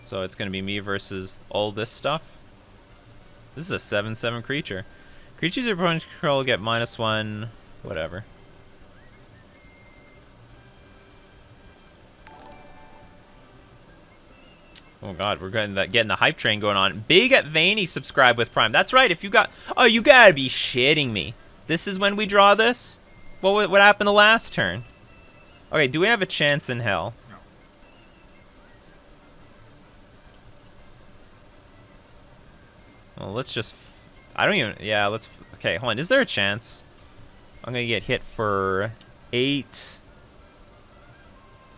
So it's going to be me versus all this stuff. This is a 7/7 creature. Creatures your opponent control get -1, whatever. Oh god, we're getting the hype train going on. Big at Vaney subscribe with Prime. That's right. If you got, oh, you gotta be shitting me. This is when we draw this. What happened the last turn? Okay, do we have a chance in hell? No. Well, let's just. I don't even. Yeah, let's. Okay, hold on. Is there a chance? I'm gonna get hit for 8.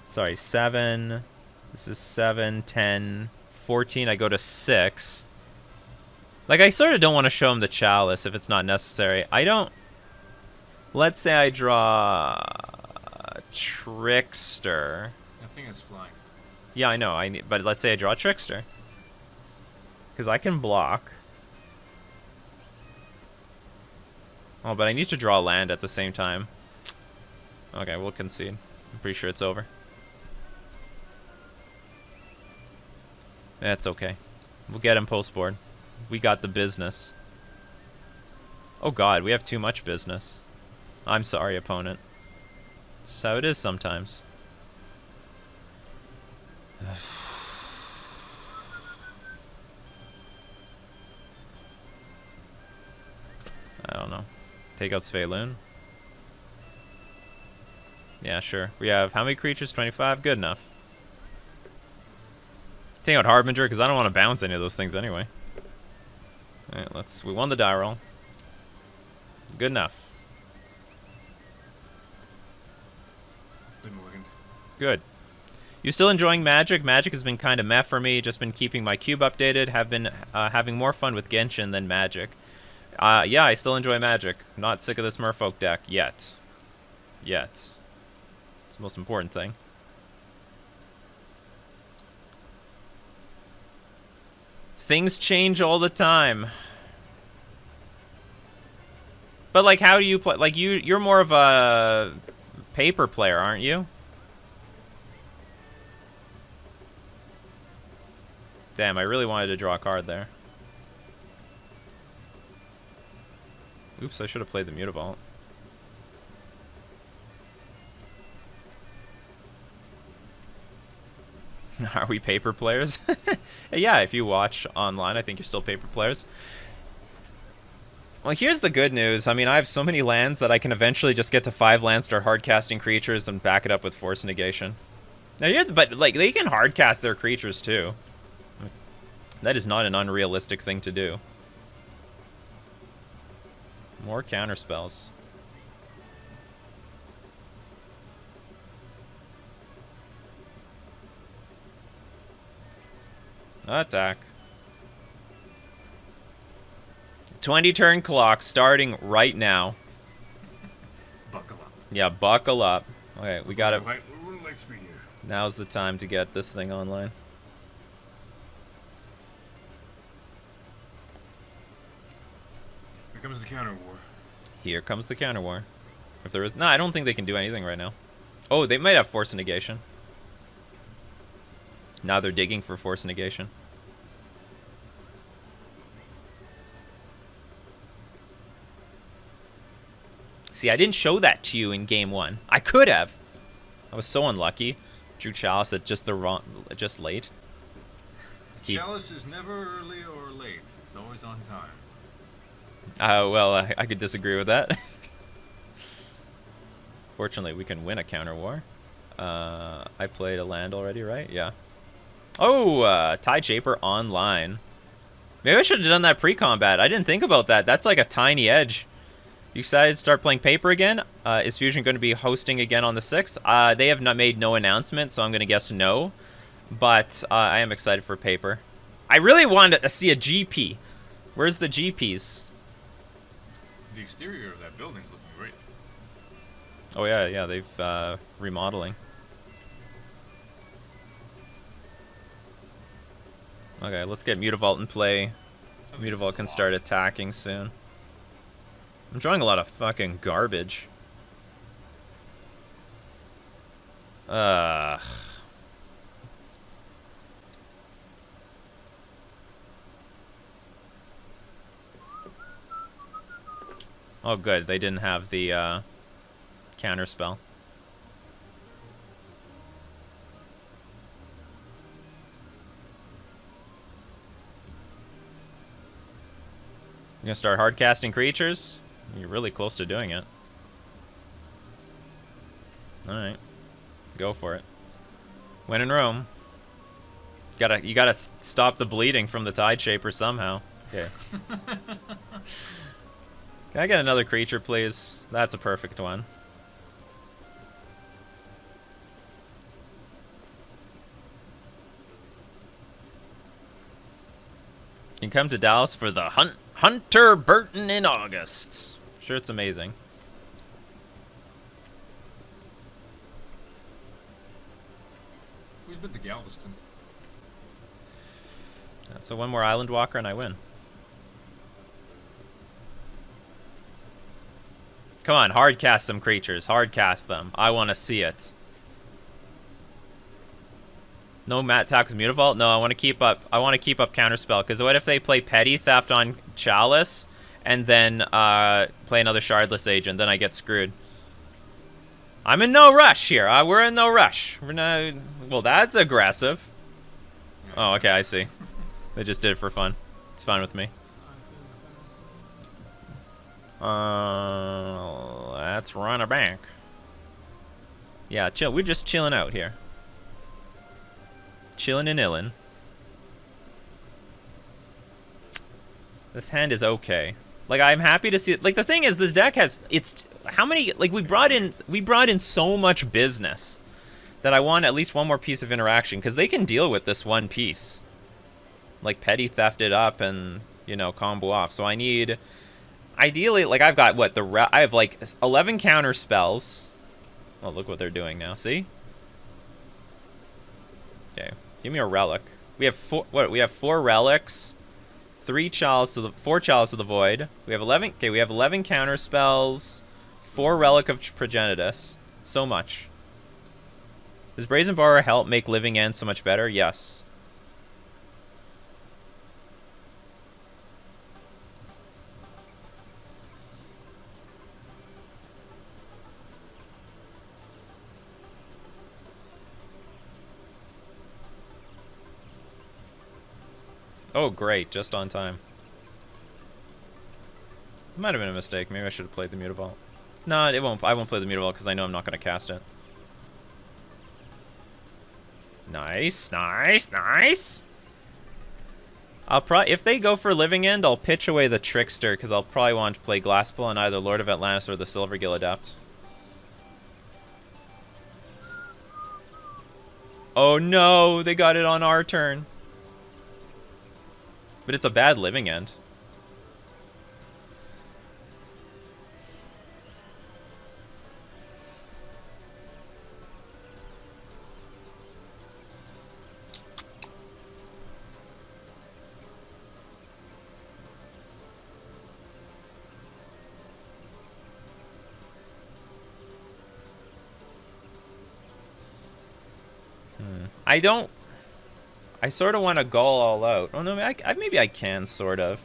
Sorry, 7. This is 7, 10, 14. I go to 6. Like, I sort of don't want to show him the chalice if it's not necessary. I don't. Let's say I draw Trickster. I think it's flying. Yeah, I know. But let's say I draw Trickster, because I can block. Oh, but I need to draw land at the same time. Okay, we'll concede. I'm pretty sure it's over. That's okay. We'll get him post board. We got the business. Oh god, we have too much business. I'm sorry, opponent. That's how it is sometimes. I don't know. Take out Svaeloon. Yeah, sure. We have how many creatures? 25? Good enough. Take out Harbinger, because I don't want to bounce any of those things anyway. Alright, we won the die roll. Good enough. Good. You still enjoying Magic? Magic has been kind of meh for me. Just been keeping my cube updated. Have been having more fun with Genshin than Magic. Yeah, I still enjoy Magic. Not sick of this Merfolk deck yet. It's the most important thing. Things change all the time. But like, how do you play? Like, you're more of a paper player, aren't you? Damn, I really wanted to draw a card there. Oops, I should have played the Mutavault. Are we paper players? Yeah, if you watch online, I think you're still paper players. Well, here's the good news. I mean, I have so many lands that I can eventually just get to 5 lands, start hardcasting creatures, and back it up with Force Negation. Now, but like, they can hardcast their creatures too. That is not an unrealistic thing to do. More counter spells. Attack. 20 turn clock starting right now. Buckle up. Yeah, buckle up. Okay, we got it. Light speed here. Now's the time to get this thing online. Here comes the counter war. Here comes the counter war. If there is, no, I don't think they can do anything right now. Oh, they might have Force Negation. Now they're digging for Force Negation. See, I didn't show that to you in game 1. I could have. I was so unlucky. Drew Chalice at just late. Chalice is never early or late. It's always on time. Well, I could disagree with that. Fortunately, we can win a counter war. I played a land already, right? Yeah. Oh, Tide Shaper online. Maybe I should have done that pre-combat. I didn't think about that. That's like a tiny edge. You decided to start playing Paper again? Is Fusion going to be hosting again on the 6th? They have not made no announcement, so I'm going to guess no. But I am excited for Paper. I really wanted to see a GP. Where's the GPs? The exterior of that building's looking great. Oh yeah, yeah, they've remodeling. Okay, let's get Mutavault in play. Mutavault can start attacking soon. I'm drawing a lot of fucking garbage. Ugh. Oh good, they didn't have the counter spell. You gonna start hard casting creatures? You're really close to doing it. Alright. Go for it. When in Rome. You gotta stop the bleeding from the Tide Shaper somehow. Okay. Can I get another creature, please? That's a perfect one. You can come to Dallas for the Hunter Burton in August. Sure, it's amazing. We've been to Galveston. Yeah, so one more Island Walker and I win. Come on, hard cast some creatures. Hard cast them. I want to see it. No Matt Tax Mutavault? No, I want to keep up. I want to keep up Counterspell. Because what if they play Petty Theft on Chalice and then play another Shardless Agent? Then I get screwed. I'm in no rush here. We're in no rush. We're not. Well, that's aggressive. Oh, okay, I see. They just did it for fun. It's fine with me. Let's run a bank. Yeah, chill. We're just chilling out here. Chilling and illin'. This hand is okay. Like, I'm happy to see it. Like, the thing is, this deck has, it's, how many, like, we brought in so much business that I want at least one more piece of interaction, because they can deal with this one piece. Like, Petty Theft it up and, you know, combo off. So I need, ideally, like, I've got, what, I have, like, 11 counter spells. Oh, look what they're doing now, see? Okay, give me a relic. We have four relics, 4 Chalice of the Void. We have 11. Okay, we have 11 counter spells, 4 Relic of Progenitus. So much. Does Brazen Borrower help make Living End so much better? Yes. Oh, great. Just on time. Might have been a mistake. Maybe I should have played the Mutavault. No, it won't. I won't play the Mutavault because I know I'm not going to cast it. Nice, nice, nice. If they go for Living End, I'll pitch away the Trickster because I'll probably want to play Glasspool on either Lord of Atlantis or the Silvergill Adept. Oh no, they got it on our turn. But it's a bad Living End. I sort of want to go all out. Oh no, maybe I can sort of.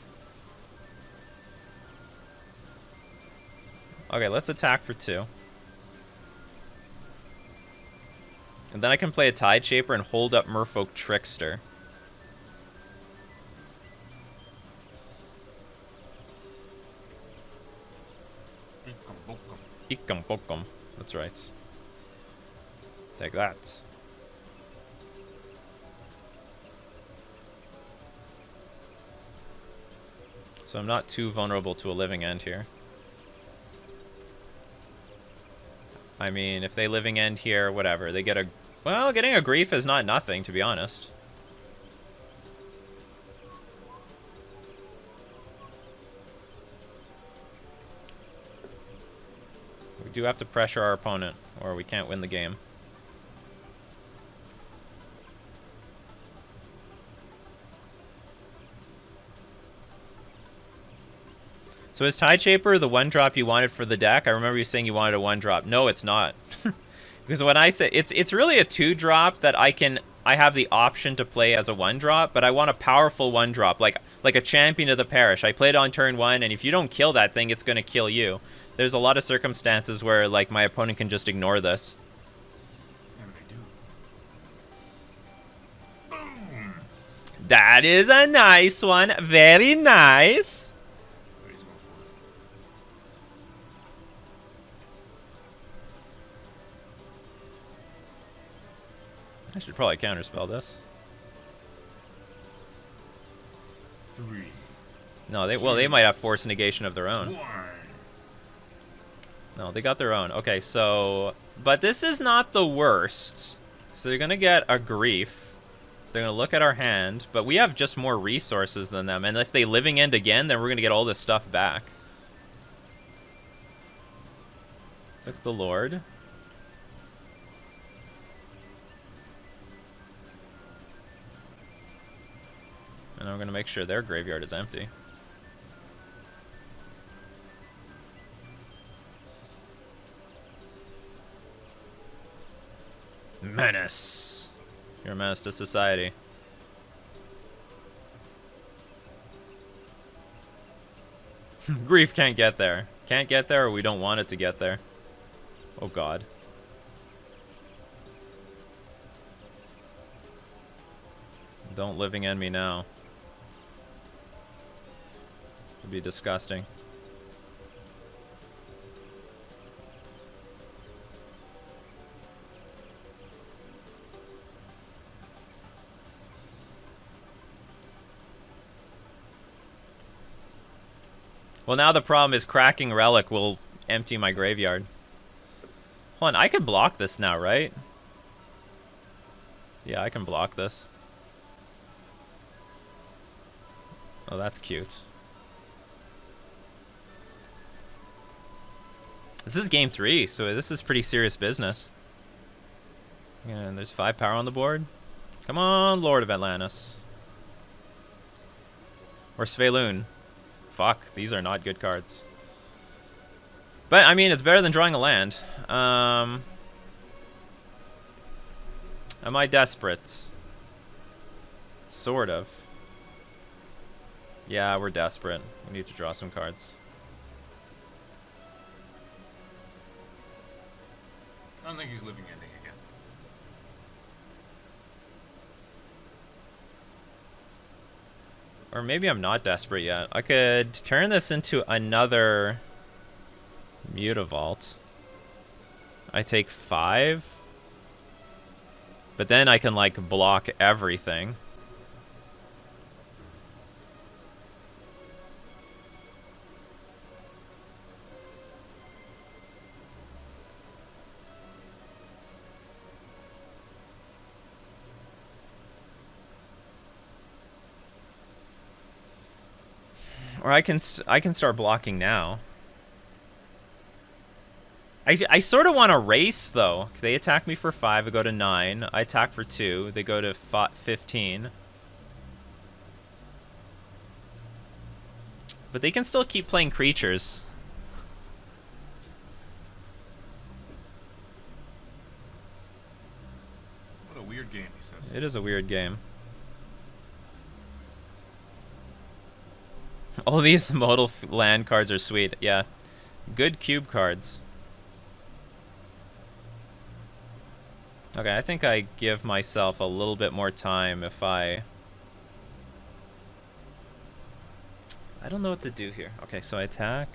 Okay, let's attack for 2. And then I can play a Tide Shaper and hold up Merfolk Trickster. Ikam bokum. That's right. Take that. So I'm not too vulnerable to a Living End here. I mean, if they Living End here, whatever. They get a... Well, getting a Grief is not nothing, to be honest. We We do have to pressure our opponent, or we can't win the game. So is Tide Shaper the one drop you wanted for the deck? I remember you saying you wanted a one drop. No, it's not. Because when I say it's really a 2-drop that I have the option to play as a 1-drop, but I want a powerful 1-drop, like a Champion of the Parish. I played on turn 1, and if you don't kill that thing, it's gonna kill you. There's a lot of circumstances where like my opponent can just ignore this. Boom. That is a nice one. Very nice. I should probably counterspell this. 3. No, they might have force negation of their own. 1. No, they got their own. Okay, so but this is not the worst. So they're gonna get a grief. They're gonna look at our hand, but we have just more resources than them. And if they living end again, then we're gonna get all this stuff back. Took the Lord. And I'm gonna make sure their graveyard is empty. Menace. You're a menace to society. Grief can't get there. Can't get there, or we don't want it to get there. Oh god. Don't living end me now. It'd be disgusting. Well, now the problem is cracking Relic will empty my graveyard. Hold on, I can block this now, right? Yeah, I can block this. Oh, that's cute. This is game 3, so this is pretty serious business. And there's 5 power on the board. Come on, Lord of Atlantis. Or Svelun. Fuck, these are not good cards. But, I mean, it's better than drawing a land. Am I desperate? Sort of. Yeah, we're desperate. We need to draw some cards. I don't think he's living ending again. Or maybe I'm not desperate yet. I could turn this into another Mutavault. I take 5. But then I can, like, block everything. Or I can start blocking now. I sort of want to race, though. They attack me for 5, I go to 9. I attack for 2, they go to 15. But they can still keep playing creatures. What a weird game, he says. It is a weird game. All these modal land cards are sweet. Yeah. Good cube cards. Okay, I think I give myself a little bit more time if I don't know what to do here. Okay, so I attack.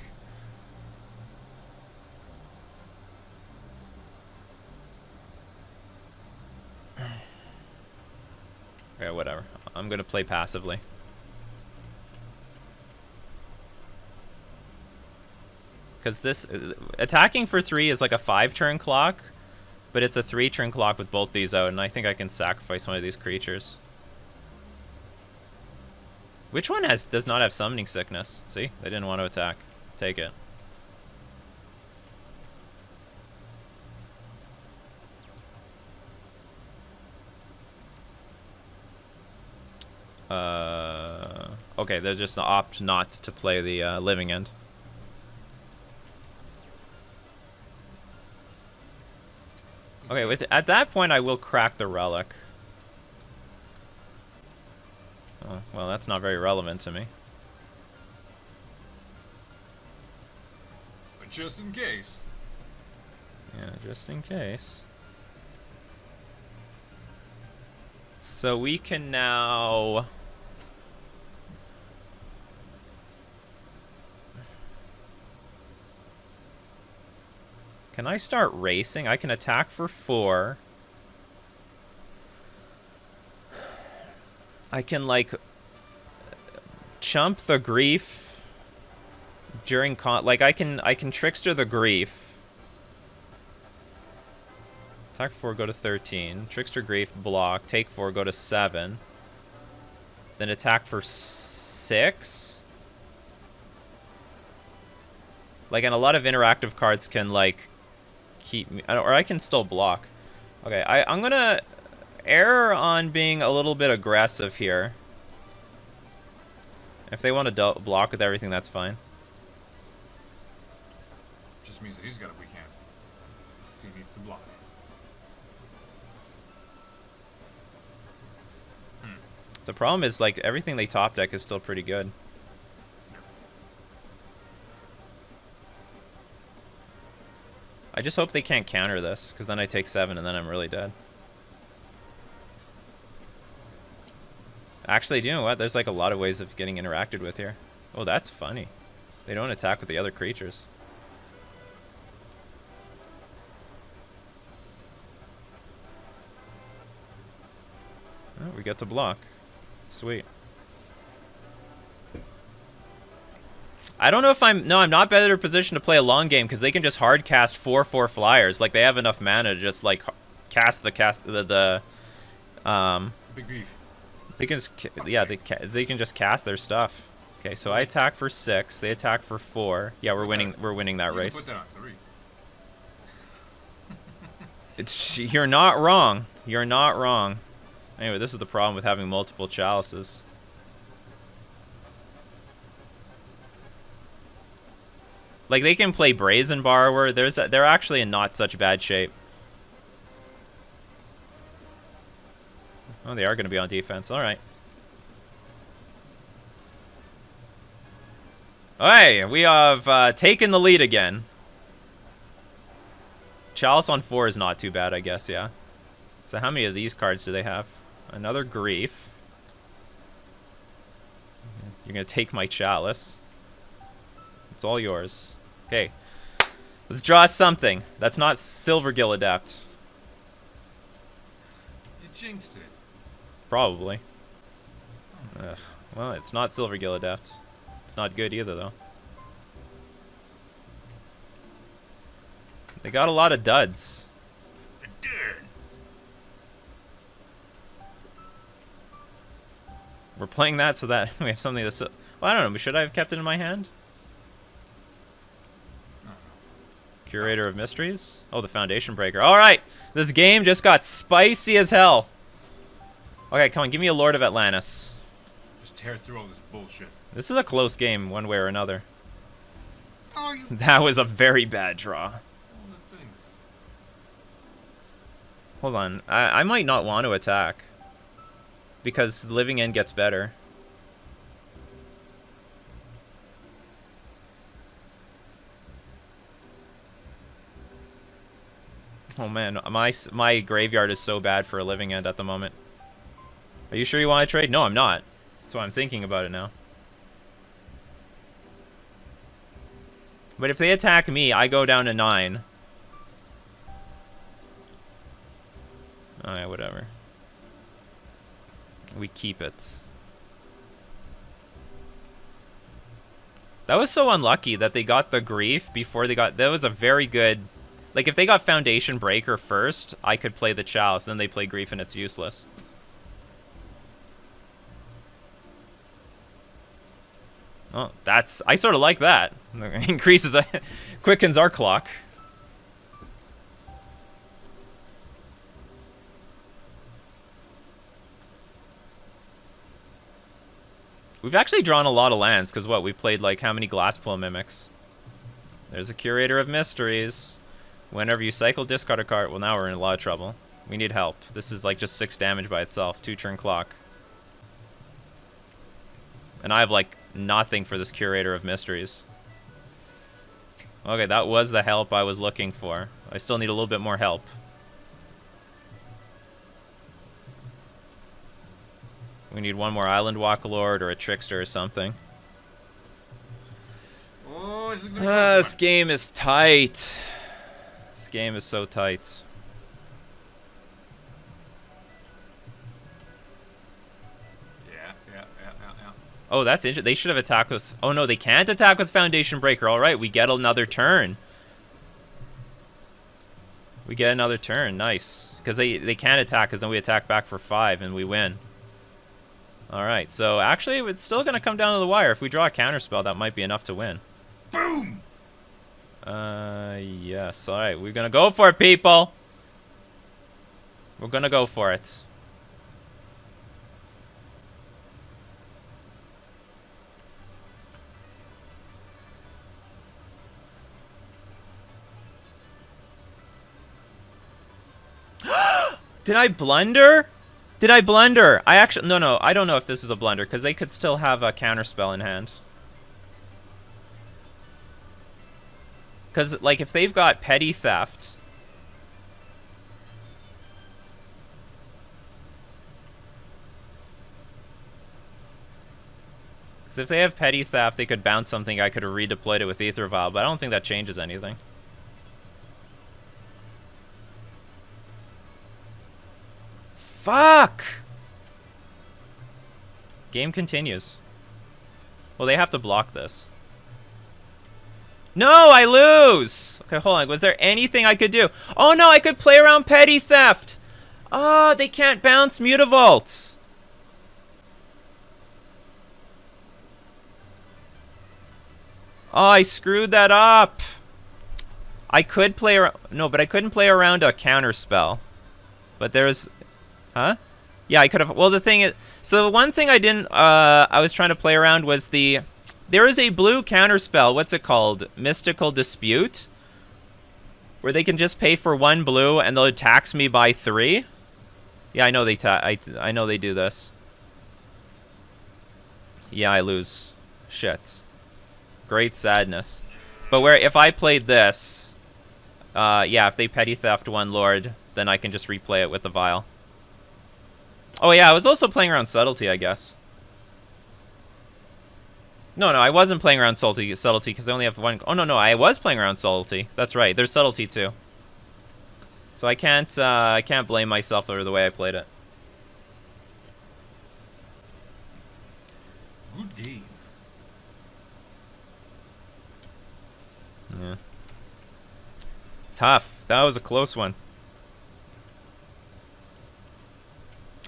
Okay, whatever. I'm gonna play passively. Because this attacking for 3 is like a 5-turn clock, but it's a 3-turn clock with both these out, and I think I can sacrifice one of these creatures. Which one does not have summoning sickness? See, they didn't want to attack. Take it. Okay, they're just opt not to play the living end. Okay, at that point I will crack the relic. Oh, well, that's not very relevant to me. But just in case. Yeah, just in case. So we can now... Can I start racing? I can attack for 4. I can, like, chump the grief during like I can trickster the grief. Attack 4, go to 13. Trickster grief, block. Take 4, go to 7. Then attack for 6. Like, and a lot of interactive cards can, like, keep me, or I can still block. Okay, I'm gonna err on being a little bit aggressive here. If they want to block with everything, that's fine. Just means that he's got a weak hand. He needs to block. The problem is, like, everything they top deck is still pretty good. I just hope they can't counter this, because then I take 7 and then I'm really dead. Actually, you know what? There's like a lot of ways of getting interacted with here. Oh, that's funny. They don't attack with the other creatures. Oh, we get to block. Sweet. I don't know if I'm... No, I'm not better positioned to play a long game because they can just hard cast 4/4 flyers. Like, they have enough mana to just, like, cast the Big beef. They can just... Yeah, they can just cast their stuff. Okay, so I attack for 6. They attack for 4. Yeah, we're winning that race. Put that on 3. You're not wrong. You're not wrong. Anyway, this is the problem with having multiple chalices. Like, they can play Brazen Borrower. They're actually in not such bad shape. Oh, they are going to be on defense. All right. Hey, we have taken the lead again. Chalice on 4 is not too bad, I guess, yeah. So how many of these cards do they have? Another Grief. You're going to take my Chalice. It's all yours. Okay. Let's draw something. That's not Silvergill Adept. You jinxed it. Probably. Ugh. Well, it's not Silvergill Adept. It's not good either, though. They got a lot of duds. We're playing that so that we have something to... Well, I don't know. Should I have kept it in my hand? Curator of Mysteries? Oh, the Foundation Breaker. All right. This game just got spicy as hell. Okay, come on. Give me a Lord of Atlantis. Just tear through all this bullshit. This is a close game one way or another. Oh, you... That was a very bad draw. Hold on. I might not want to attack. Because Living End gets better. Oh man, my graveyard is so bad for a Living End at the moment. Are you sure you want to trade? No, I'm not. That's why I'm thinking about it now. But if they attack me, I go down to 9. Alright, whatever. We keep it. That was so unlucky that they got the Grief before they got... That was a very good... Like, if they got Foundation Breaker first, I could play the Chalice. Then they play Grief and it's useless. Oh, that's... I sort of like that. Increases... quickens our clock. We've actually drawn a lot of lands, because what, we played like how many Glasspool Mimics? There's a Curator of Mysteries. Whenever you cycle, discard a card. Well, now we're in a lot of trouble. We need help. This is like just 6 damage by itself. 2-turn clock. And I have like nothing for this Curator of Mysteries. Okay, that was the help I was looking for. I still need a little bit more help. We need one more Island Walk Lord or a Trickster or something. Oh, this is gonna This game is tight. This game is so tight. Yeah. Oh, that's interesting. They should have attacked with... Oh, no, they can't attack with Foundation Breaker. All right, we get another turn. We get another turn. Nice. Because they can't attack, because then we attack back for 5 and we win. All right, so actually, it's still going to come down to the wire. If we draw a counterspell, that might be enough to win. Boom! Yes. All right, we're going to go for it, people. We're going to go for it. Did I blunder? Did I blunder? I actually... No, I don't know if this is a blunder, because they could still have a counterspell in hand. Because, like, if they've got Petty Theft... Because if they have Petty Theft, they could bounce something. I could have redeployed it with Aether Vial, but I don't think that changes anything. Fuck! Game continues. Well, they have to block this. No, I lose! Okay, hold on. Was there anything I could do? Oh, no, I could play around Petty Theft! Oh, they can't bounce Mutavault! Oh, I screwed that up! I could play around... No, but I couldn't play around a counterspell. But there's... Huh? Yeah, I could have... Well, the thing is... So the one thing I didn't... I was trying to play around was the... There is a blue counterspell. What's it called? Mystical Dispute? Where they can just pay for 1 blue and they'll tax me by 3? Yeah, I know they I know they do this. Yeah, I lose. Shit. Great sadness. But where if I played this... yeah, if they Petty Theft 1 Lord, then I can just replay it with the Vial. Oh yeah, I was also playing around Subtlety, I guess. No, I wasn't playing around Subtlety because I only have 1... Oh, no, I was playing around Subtlety. That's right, there's Subtlety too. So I can't blame myself for the way I played it. Good game. Yeah. Tough. That was a close one.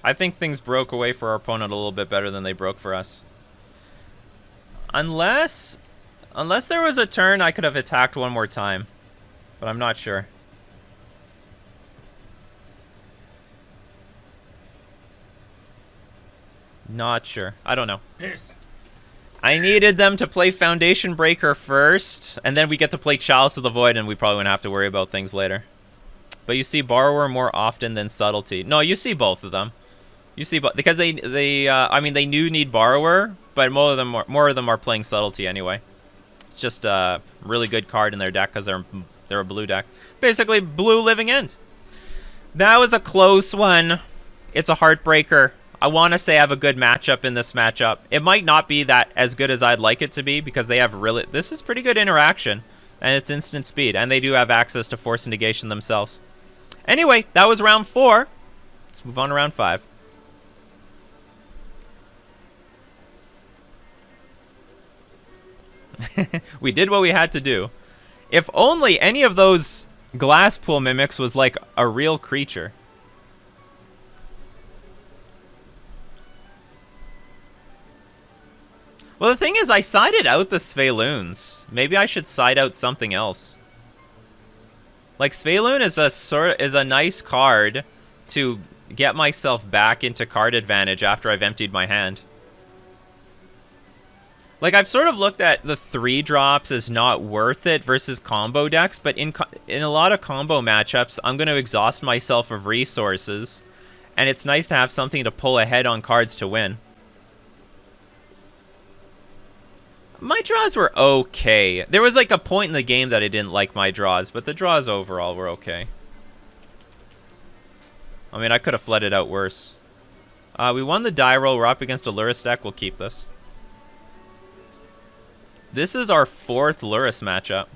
I think things broke away for our opponent a little bit better than they broke for us. Unless there was a turn I could have attacked one more time. But I'm not sure. Not sure. I don't know. Piss. I needed them to play Foundation Breaker first, and then we get to play Chalice of the Void, and we probably wouldn't have to worry about things later. But you see Borrower more often than Subtlety. No, you see both of them. You see, because I mean, they do need Borrower, but more of them are playing Subtlety anyway. It's just a really good card in their deck because they're a blue deck. Basically, blue Living End. That was a close one. It's a heartbreaker. I want to say I have a good matchup in this matchup. It might not be that as good as I'd like it to be because they have really... This is pretty good interaction, and it's instant speed, and they do have access to Force Negation themselves. Anyway, that was round 4. Let's move on to round 5. We did what we had to do. If only any of those Glasspool Mimics was like a real creature. Well, the thing is, I sided out the Sveiloons. Maybe I should side out something else. Like, Sveiloon is a nice card to get myself back into card advantage after I've emptied my hand. Like, I've sort of looked at the 3-drops as not worth it versus combo decks, but in a lot of combo matchups, I'm going to exhaust myself of resources, and it's nice to have something to pull ahead on cards to win. My draws were okay. There was like a point in the game that I didn't like my draws, but the draws overall were okay. I mean, I could have flooded out worse. We won the die roll. We're up against a Lurrus deck. We'll keep this. This is our 4th Lurrus matchup.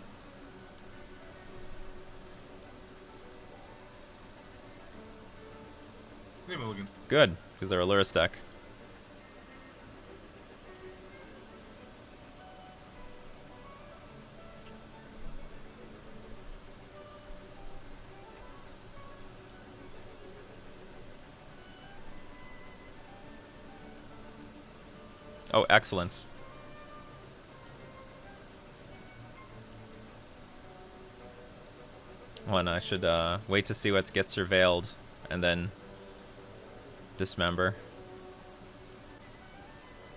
Hey, Mulligan. Good, because they're a Lurrus deck. Oh, excellent. One, I should wait to see what gets surveilled, and then dismember.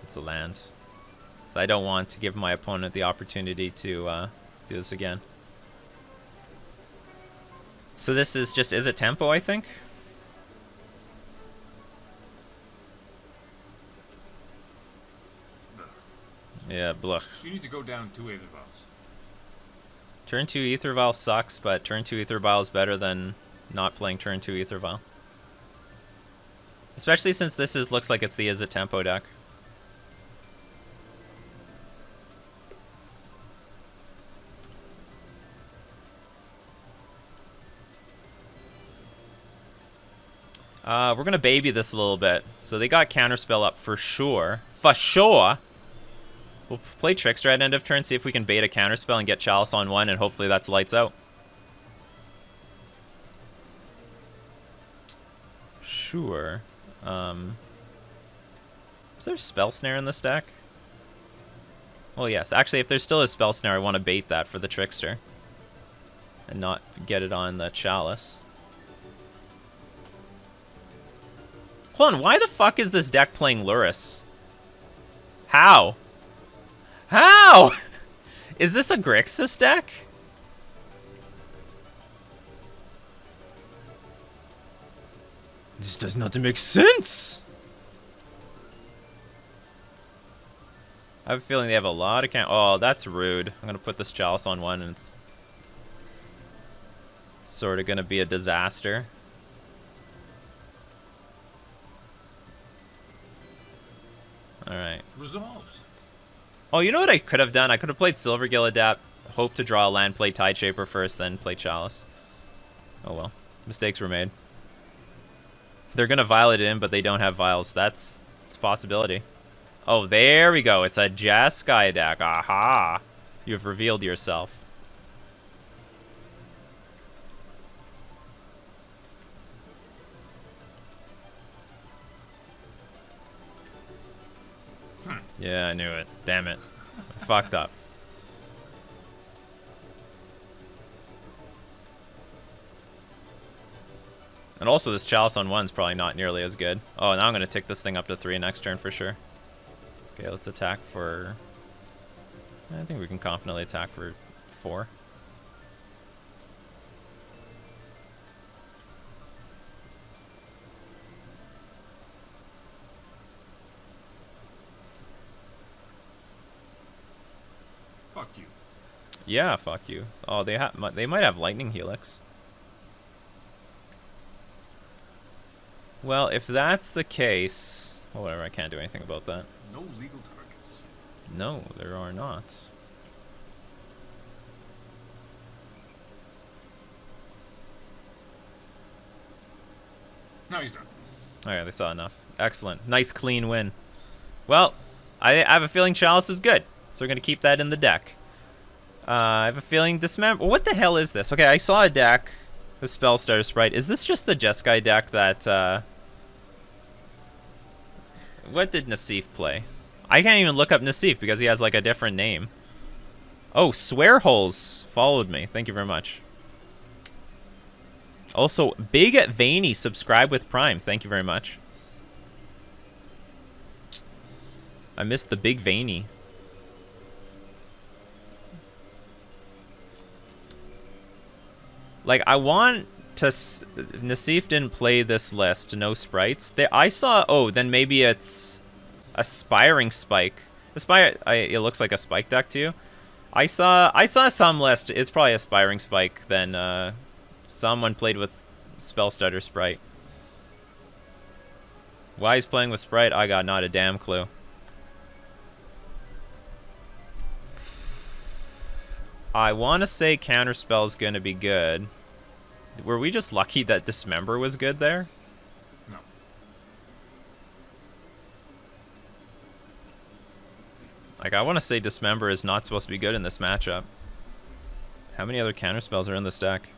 It's a land. So I don't want to give my opponent the opportunity to do this again. So this is just, is it tempo, I think? Yeah, bluh. You need to go down 2 Aether Vials. Turn 2 Aether Vial sucks, but turn 2 Aether Vial is better than not playing turn 2 Aether Vial. Especially since this looks like it's the Is It Tempo deck. We're going to baby this a little bit. So they got Counterspell up for sure. For sure! We'll play Trickster at end of turn, see if we can bait a Counterspell and get Chalice on 1, and hopefully that's lights out. Sure. Is there Spell Snare in this deck? Well, yes. Actually, if there's still a Spell Snare, I want to bait that for the Trickster. And not get it on the Chalice. Hold on, why the fuck is this deck playing Lurrus? How? How? Is this a Grixis deck? This does not make sense. I have a feeling they have a lot of oh, that's rude. I'm gonna put this Chalice on 1 and it's sort of gonna be a disaster. Alright. Resolved. Oh, you know what I could have done? I could have played Silvergill Adapt, hope to draw a land, play Tideshaper first, then play Chalice. Oh well. Mistakes were made. They're gonna Violet in, but they don't have Vials. It's a possibility. Oh, there we go. It's a Jeskai deck. Aha! You've revealed yourself. Yeah, I knew it. Damn it. I fucked up. And also, this Chalice on 1 is probably not nearly as good. Oh, now I'm going to tick this thing up to 3 next turn for sure. Okay, let's attack for... I think we can confidently attack for 4. Fuck you. Yeah, fuck you. Oh, they might have Lightning Helix. Well, if that's the case... Well, whatever, I can't do anything about that. No legal targets. No, there are not. No, he's done. Alright, they saw enough. Excellent. Nice, clean win. Well, I have a feeling Chalice is good. So we're going to keep that in the deck. I have a feeling Dismember... What the hell is this? Okay, I saw a deck, the Spellstar Sprite. Is this just the Jeskai deck that... What did Nassif play? I can't even look up Nassif because he has like a different name. Oh, Swearholes followed me. Thank you very much. Also, Big Veiny subscribe with Prime. Thank you very much. I missed the Big Veiny. Like, I want to... Nassif didn't play this list. No sprites. I saw... Oh, then maybe it's... Aspiring Spike. It looks like a Spike deck to you. I saw some list. It's probably Aspiring Spike. Then someone played with Spellstutter Sprite. Why he's playing with Sprite, I got not a damn clue. I want to say Counterspell is going to be good. Were we just lucky that Dismember was good there? No. Like, I want to say Dismember is not supposed to be good in this matchup. How many other Counterspells are in this deck?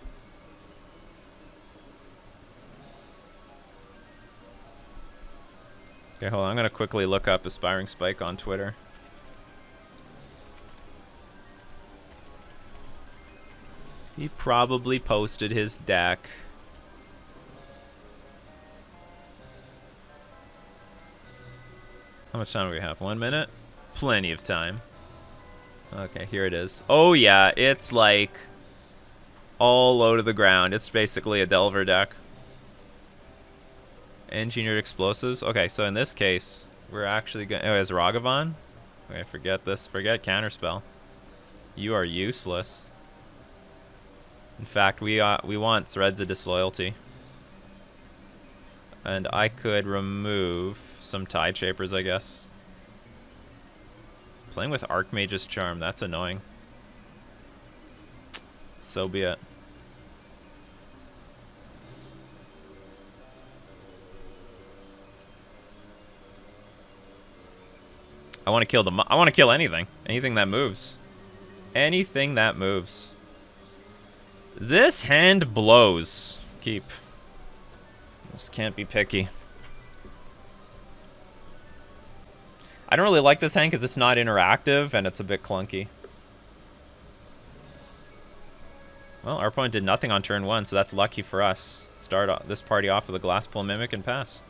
Okay, hold on. I'm going to quickly look up Aspiring Spike on Twitter. He probably posted his deck. How much time do we have? 1 minute? Plenty of time. Okay, here it is. Oh yeah, it's like all low to the ground. It's basically a Delver deck. Engineered Explosives. Okay, so in this case, we're actually going... Oh, as Ragavan? Okay, forget this. Forget Counterspell. You are useless. In fact, we want Threads of Disloyalty. And I could remove some Tide Shapers, I guess. Playing with Archmage's Charm, that's annoying. So be it. I want to kill I want to kill anything. Anything that moves. Anything that moves. This hand blows. Keep. Just can't be picky. I don't really like this hand because it's not interactive and it's a bit clunky. Well, our opponent did nothing on turn 1, so that's lucky for us. Start this party off with a Glasspool Mimic and pass.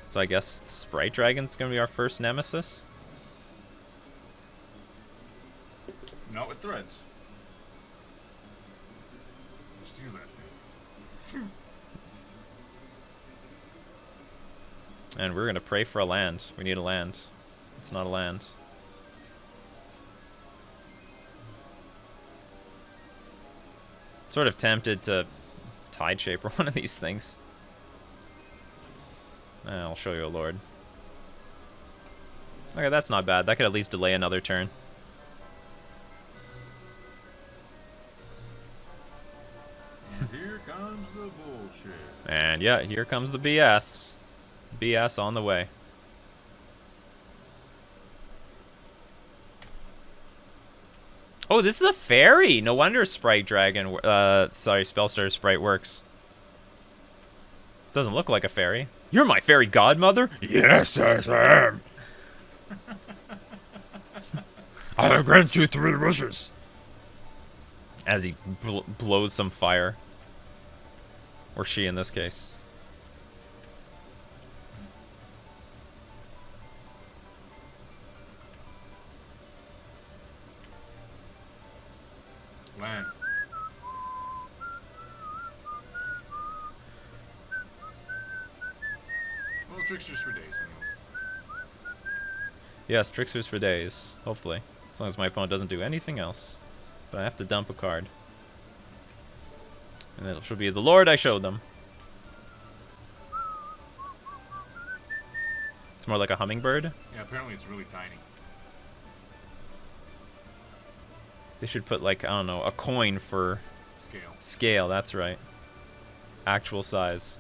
So I guess Sprite Dragon's going to be our first nemesis? Not with Threads. Let's do that. And we're going to pray for a land. We need a land. It's not a land. Sort of tempted to Tide Shaper one of these things. I'll show you a Lord. Okay, that's not bad. That could at least delay another turn. And here comes the bullshit. And yeah, here comes the BS. BS on the way. Oh, this is a fairy! No wonder Sprite Dragon, sorry, Spellstar Sprite works. Doesn't look like a fairy. You're my fairy godmother? Yes, I am. I grant you 3 wishes. As he blows some fire. Or she in this case. Land. Well, Tricksters for days. Yes, Tricksters for days. Hopefully. As long as my opponent doesn't do anything else. But I have to dump a card. And it should be the Lord I showed them. It's more like a hummingbird. Yeah, apparently it's really tiny. They should put, like, I don't know, a coin for... Scale. Scale, that's right. Actual size.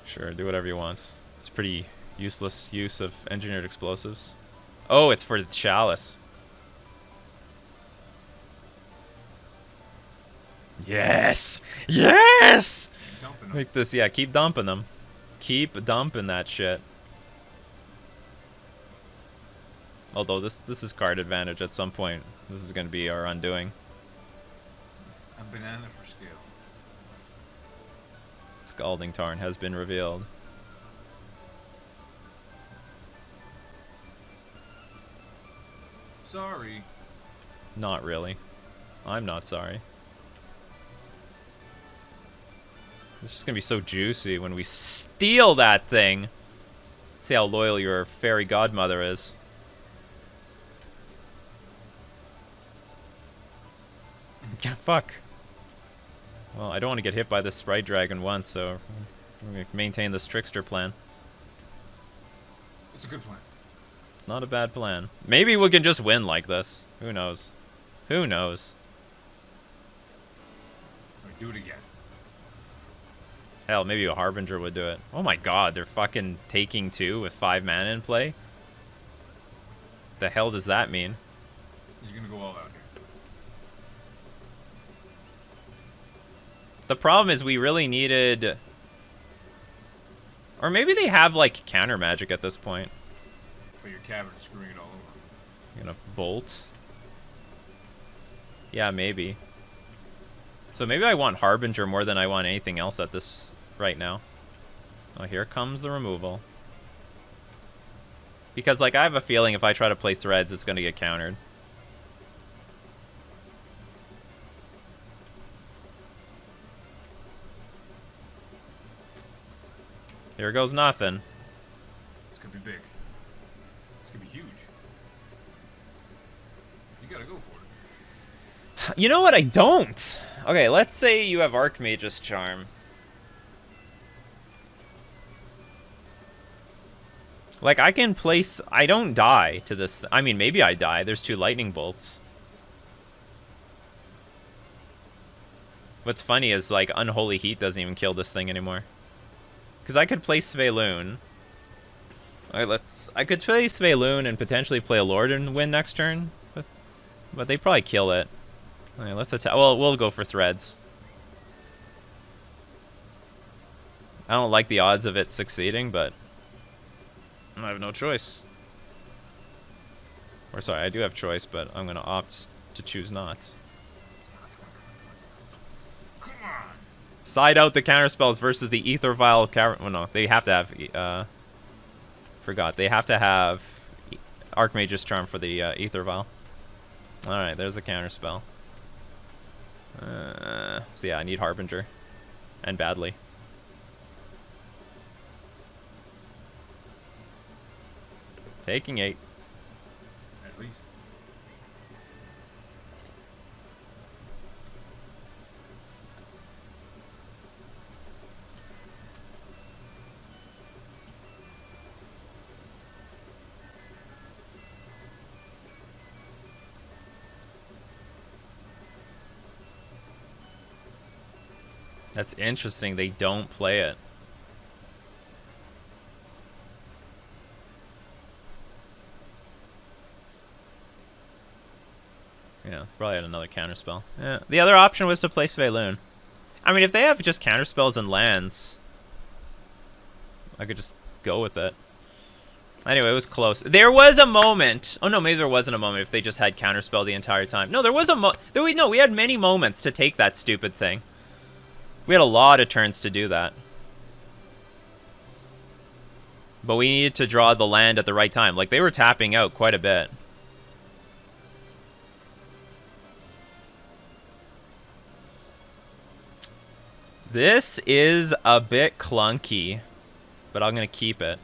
Sure, do whatever you want. It's pretty useless use of engineered explosives. Oh, it's for the chalice. Yes! Yes! Dumping them. Make this, yeah, keep dumping them. Keep dumping that shit. Although this is card advantage at some point. This is going to be our undoing. A banana for scale. Scalding Tarn has been revealed. Sorry. Not really. I'm not sorry. This is gonna be so juicy when we steal that thing. See how loyal your fairy godmother is. Yeah, fuck. Well, I don't want to get hit by this Sprite Dragon once, so I'm going to maintain this Trickster plan. It's a good plan. It's not a bad plan. Maybe we can just win like this. Who knows? Who knows? Right, do it again. Hell, maybe a Harbinger would do it. Oh my god, they're fucking taking 2 with 5 mana in play? The hell does that mean? He's gonna go all out here. The problem is we really needed... Or maybe they have, like, counter magic at this point. But your cavern is screwing it all over. You gonna bolt? Yeah, maybe. So maybe I want Harbinger more than I want anything else at this right now. Oh, here comes the removal. Because, like, I have a feeling if I try to play Threads, it's gonna get countered. Here goes nothing. It's gonna be big. It's gonna be huge. You gotta go for it. You know what? I don't. Okay, let's say you have Archmage's Charm. Like, I can place... I don't die to this... I mean, maybe I die. There's 2 lightning bolts. What's funny is, like, Unholy Heat doesn't even kill this thing anymore. Because I could play Sveloon. Alright, I could play Sveloon and potentially play a Lord and win next turn. But they probably kill it. Alright, let's attack. Well, we'll go for Threads. I don't like the odds of it succeeding, but... I have no choice. Or sorry, I do have choice, but I'm going to opt to choose not. Come on. Side out the counterspells versus the Ether Vial. Well, no, they have to have... forgot. They have to have Archmage's Charm for the Ether Vial. Alright, there's the counterspell. So yeah, I need Harbinger. And badly. Taking 8. At least. That's interesting. They don't play it. Yeah, probably had another counterspell. Yeah. The other option was to play Sveloon. I mean, if they have just counterspells and lands, I could just go with it. Anyway, it was close. There was a moment. Oh no, maybe there wasn't a moment if they just had counterspell the entire time. No, there was a we had many moments to take that stupid thing. We had a lot of turns to do that. But we needed to draw the land at the right time. Like, they were tapping out quite a bit. This is a bit clunky, but I'm going to keep it.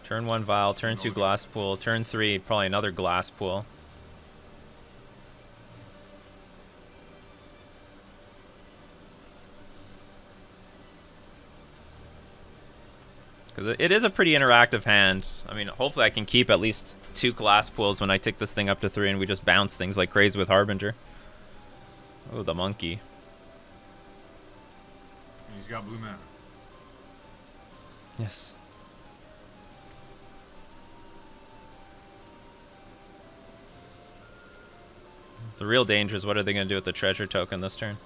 Turn 1 Vial, turn 2 Glass Pool, turn 3 probably another Glass Pool. Because it is a pretty interactive hand. I mean, hopefully I can keep at least 2 Glass Pools when I take this thing up to 3 and we just bounce things like crazy with Harbinger. Oh, the monkey. And he's got blue mana. Yes. The real danger is what are they going to do with the treasure token this turn?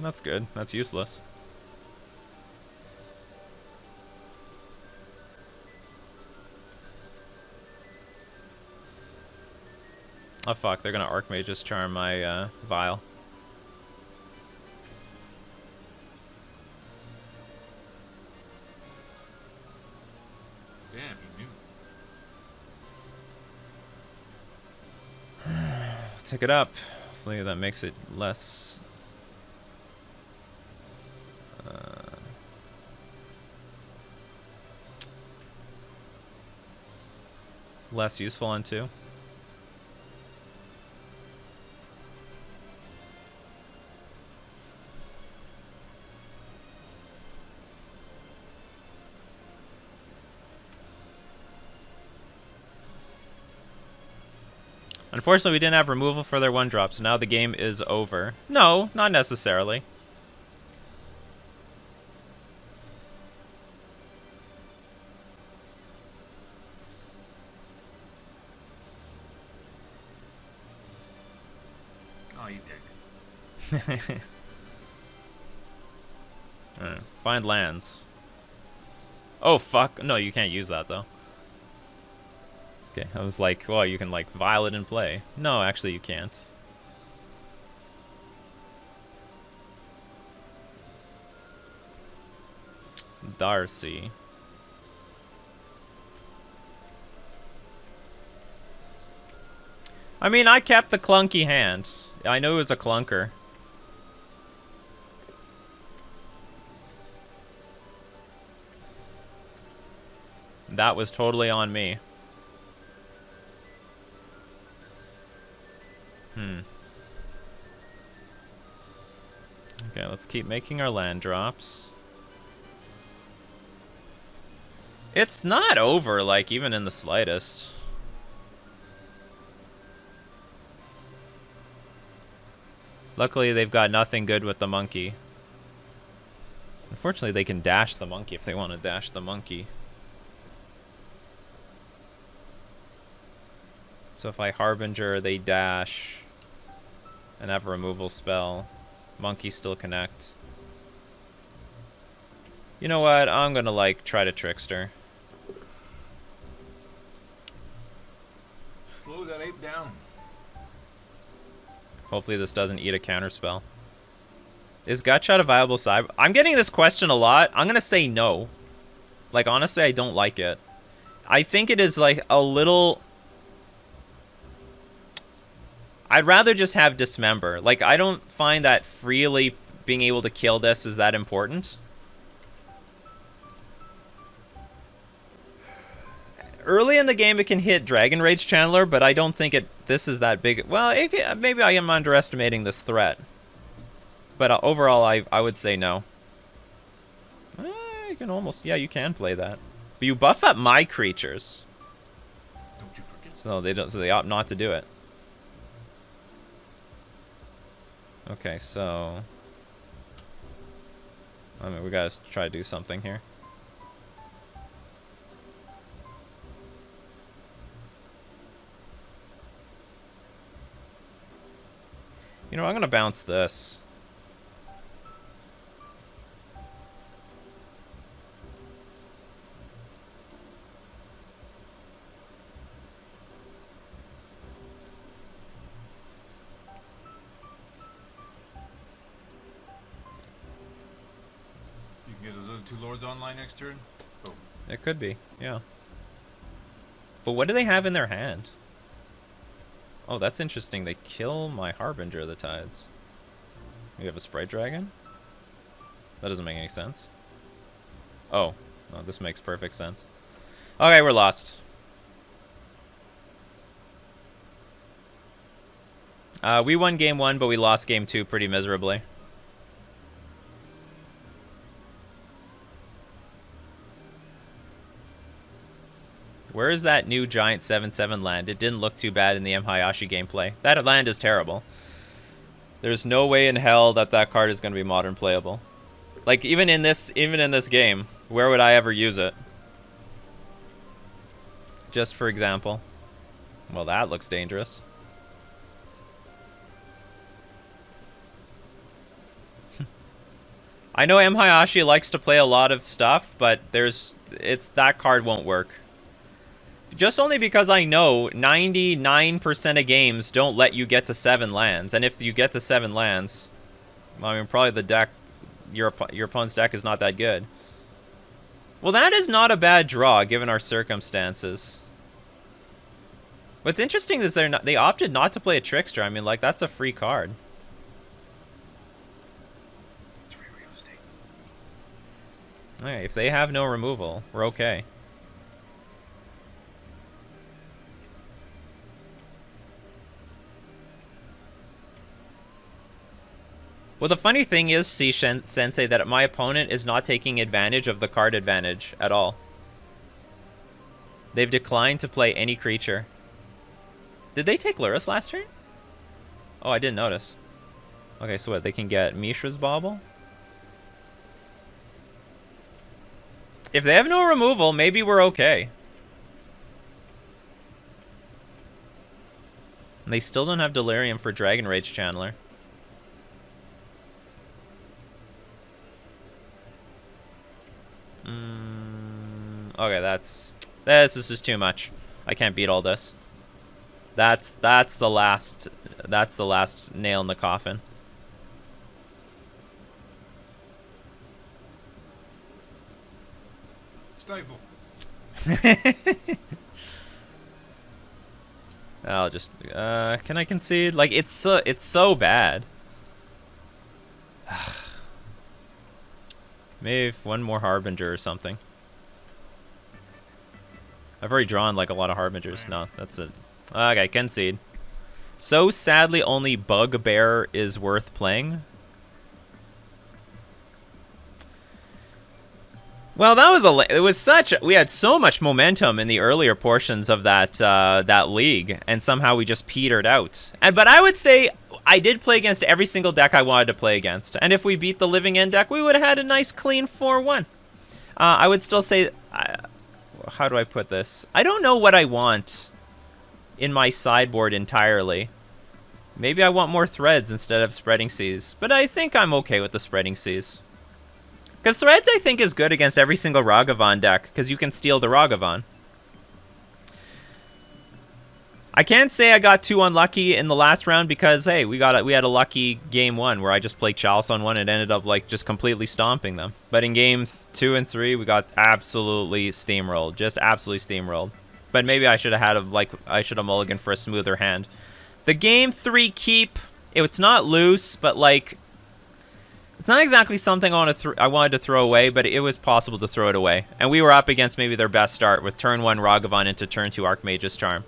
That's good. That's useless. Oh fuck, they're gonna Archmage's Charm my Vial. Damn, you knew. Tick it up. Hopefully that makes it less... less useful on 2. Unfortunately, we didn't have removal for their 1-drop, so now the game is over. No, not necessarily. Oh, you dick. Find lands. Oh, fuck. No, you can't use that, though. Okay, I was like, well, you can, like, Violet and play. No, actually, you can't. Darcy. I mean, I kept the clunky hand. I know it was a clunker. That was totally on me. Okay, let's keep making our land drops. It's not over, like, even in the slightest. Luckily, they've got nothing good with the monkey. Unfortunately, they can dash the monkey if they want to dash the monkey. So if I Harbinger, they dash and have a removal spell. Monkey still connect. You know what? I'm gonna, like, try to Trickster. Slow that ape down. Hopefully this doesn't eat a counterspell. Is Gutshot a viable side? I'm getting this question a lot. I'm gonna say no. Like, honestly, I don't like it. I think it is, like, a little... I'd rather just have Dismember. Like, I don't find that freely being able to kill this is that important. Early in the game, it can hit Dragon Rage Channeler, but I don't think this is that big. Well, maybe I am underestimating this threat. But overall, I would say no. You can almost... Yeah, you can play that. But you buff up my creatures. Don't you forget. So they don't. So they opt not to do it. Okay, so... I mean, we gotta try to do something here. You know, I'm gonna bounce this. You can get those other 2 lords online next turn. Boom. It could be, yeah. But what do they have in their hand? Oh, that's interesting. They kill my Harbinger of the Tides. You have a Sprite Dragon? That doesn't make any sense. Oh, no, this makes perfect sense. Okay, we're lost. We won game 1, but we lost game 2 pretty miserably. Where is that new giant 7/7 land? It didn't look too bad in the M. Hayashi gameplay. That land is terrible. There's no way in hell that that card is going to be modern playable. Like, even in this game, where would I ever use it? Just for example. Well, that looks dangerous. I know M. Hayashi likes to play a lot of stuff, but that card won't work. Just only because I know 99% of games don't let you get to 7 lands. And if you get to 7 lands, I mean, probably the deck, your opponent's deck is not that good. Well, that is not a bad draw, given our circumstances. What's interesting is they opted not to play a Trickster. I mean, like, that's a free card. It's free real estate. Alright, if they have no removal, we're okay. Well, the funny thing is, Sensei, that my opponent is not taking advantage of the card advantage at all. They've declined to play any creature. Did they take Lurrus last turn? Oh, I didn't notice. Okay, so what? They can get Mishra's Bauble? If they have no removal, maybe we're okay. And they still don't have Delirium for Dragon Rage Channeler. Okay, this is too much. I can't beat all this. That's the last nail in the coffin. Stifle. I'll just can I concede? Like, it's so bad. Maybe one more Harbinger or something. I've already drawn like a lot of Harbingers. No, that's it. Okay, concede. So sadly, only Bugbear is worth playing. Well, we had so much momentum in the earlier portions of that league, and somehow we just petered out. But I would say I did play against every single deck I wanted to play against, and if we beat the Living End deck, we would have had a nice clean 4-1. I would still say, how do I put this? I don't know what I want in my sideboard entirely. Maybe I want more Threads instead of Spreading Seas, but I think I'm okay with the Spreading Seas. Because Threads, I think, is good against every single Ragavan deck, because you can steal the Ragavan. I can't say I got too unlucky in the last round because, hey, we had a lucky game 1 where I just played Chalice on 1 and ended up, like, just completely stomping them. But in game 2 and 3, we got absolutely steamrolled. Just absolutely steamrolled. But maybe I should have I should have mulliganed for a smoother hand. The game 3 keep, it's not loose, but, like, it's not exactly something I wanted to throw away, but it was possible to throw it away. And we were up against maybe their best start with turn 1 Ragavan into turn 2 Archmage's Charm.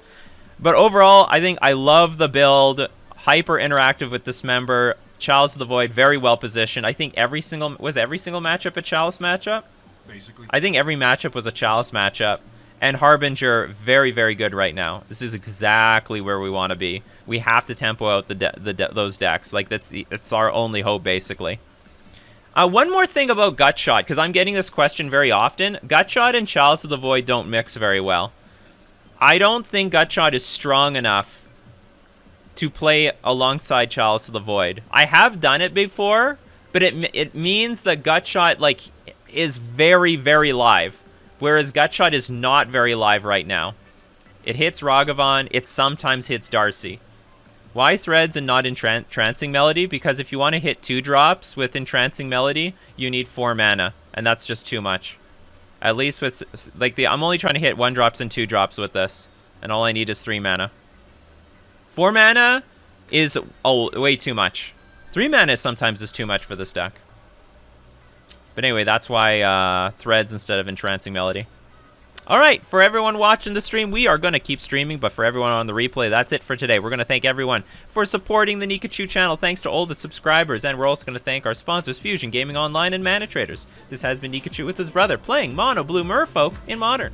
But overall, I think I love the build. Hyper interactive with Dismember. Chalice of the Void, very well positioned. I think every single matchup a Chalice matchup? Basically. I think every matchup was a Chalice matchup. And Harbinger, very, very good right now. This is exactly where we want to be. We have to tempo out those decks. Like, it's our only hope, basically. One more thing about Gutshot, because I'm getting this question very often. Gutshot and Chalice of the Void don't mix very well. I don't think Gutshot is strong enough to play alongside Chalice of the Void. I have done it before, but it means that Gutshot, like, is very, very live, whereas Gutshot is not very live right now. It hits Ragavan, it sometimes hits Darcy. Why Threads and not Entrancing Melody? Because if you want to hit 2-drops with Entrancing Melody, you need 4 mana, and that's just too much. At least with, like, I'm only trying to hit 1-drops and 2-drops with this, and all I need is 3 mana. 4 mana is way too much. 3 mana sometimes is too much for this deck. But anyway, that's why Threads instead of Entrancing Melody. Alright, for everyone watching the stream, we are going to keep streaming, but for everyone on the replay, that's it for today. We're going to thank everyone for supporting the Nikachu channel. Thanks to all the subscribers, and we're also going to thank our sponsors, Fusion Gaming Online and Mana Traders. This has been Nikachu with his brother, playing Mono Blue Merfolk in Modern.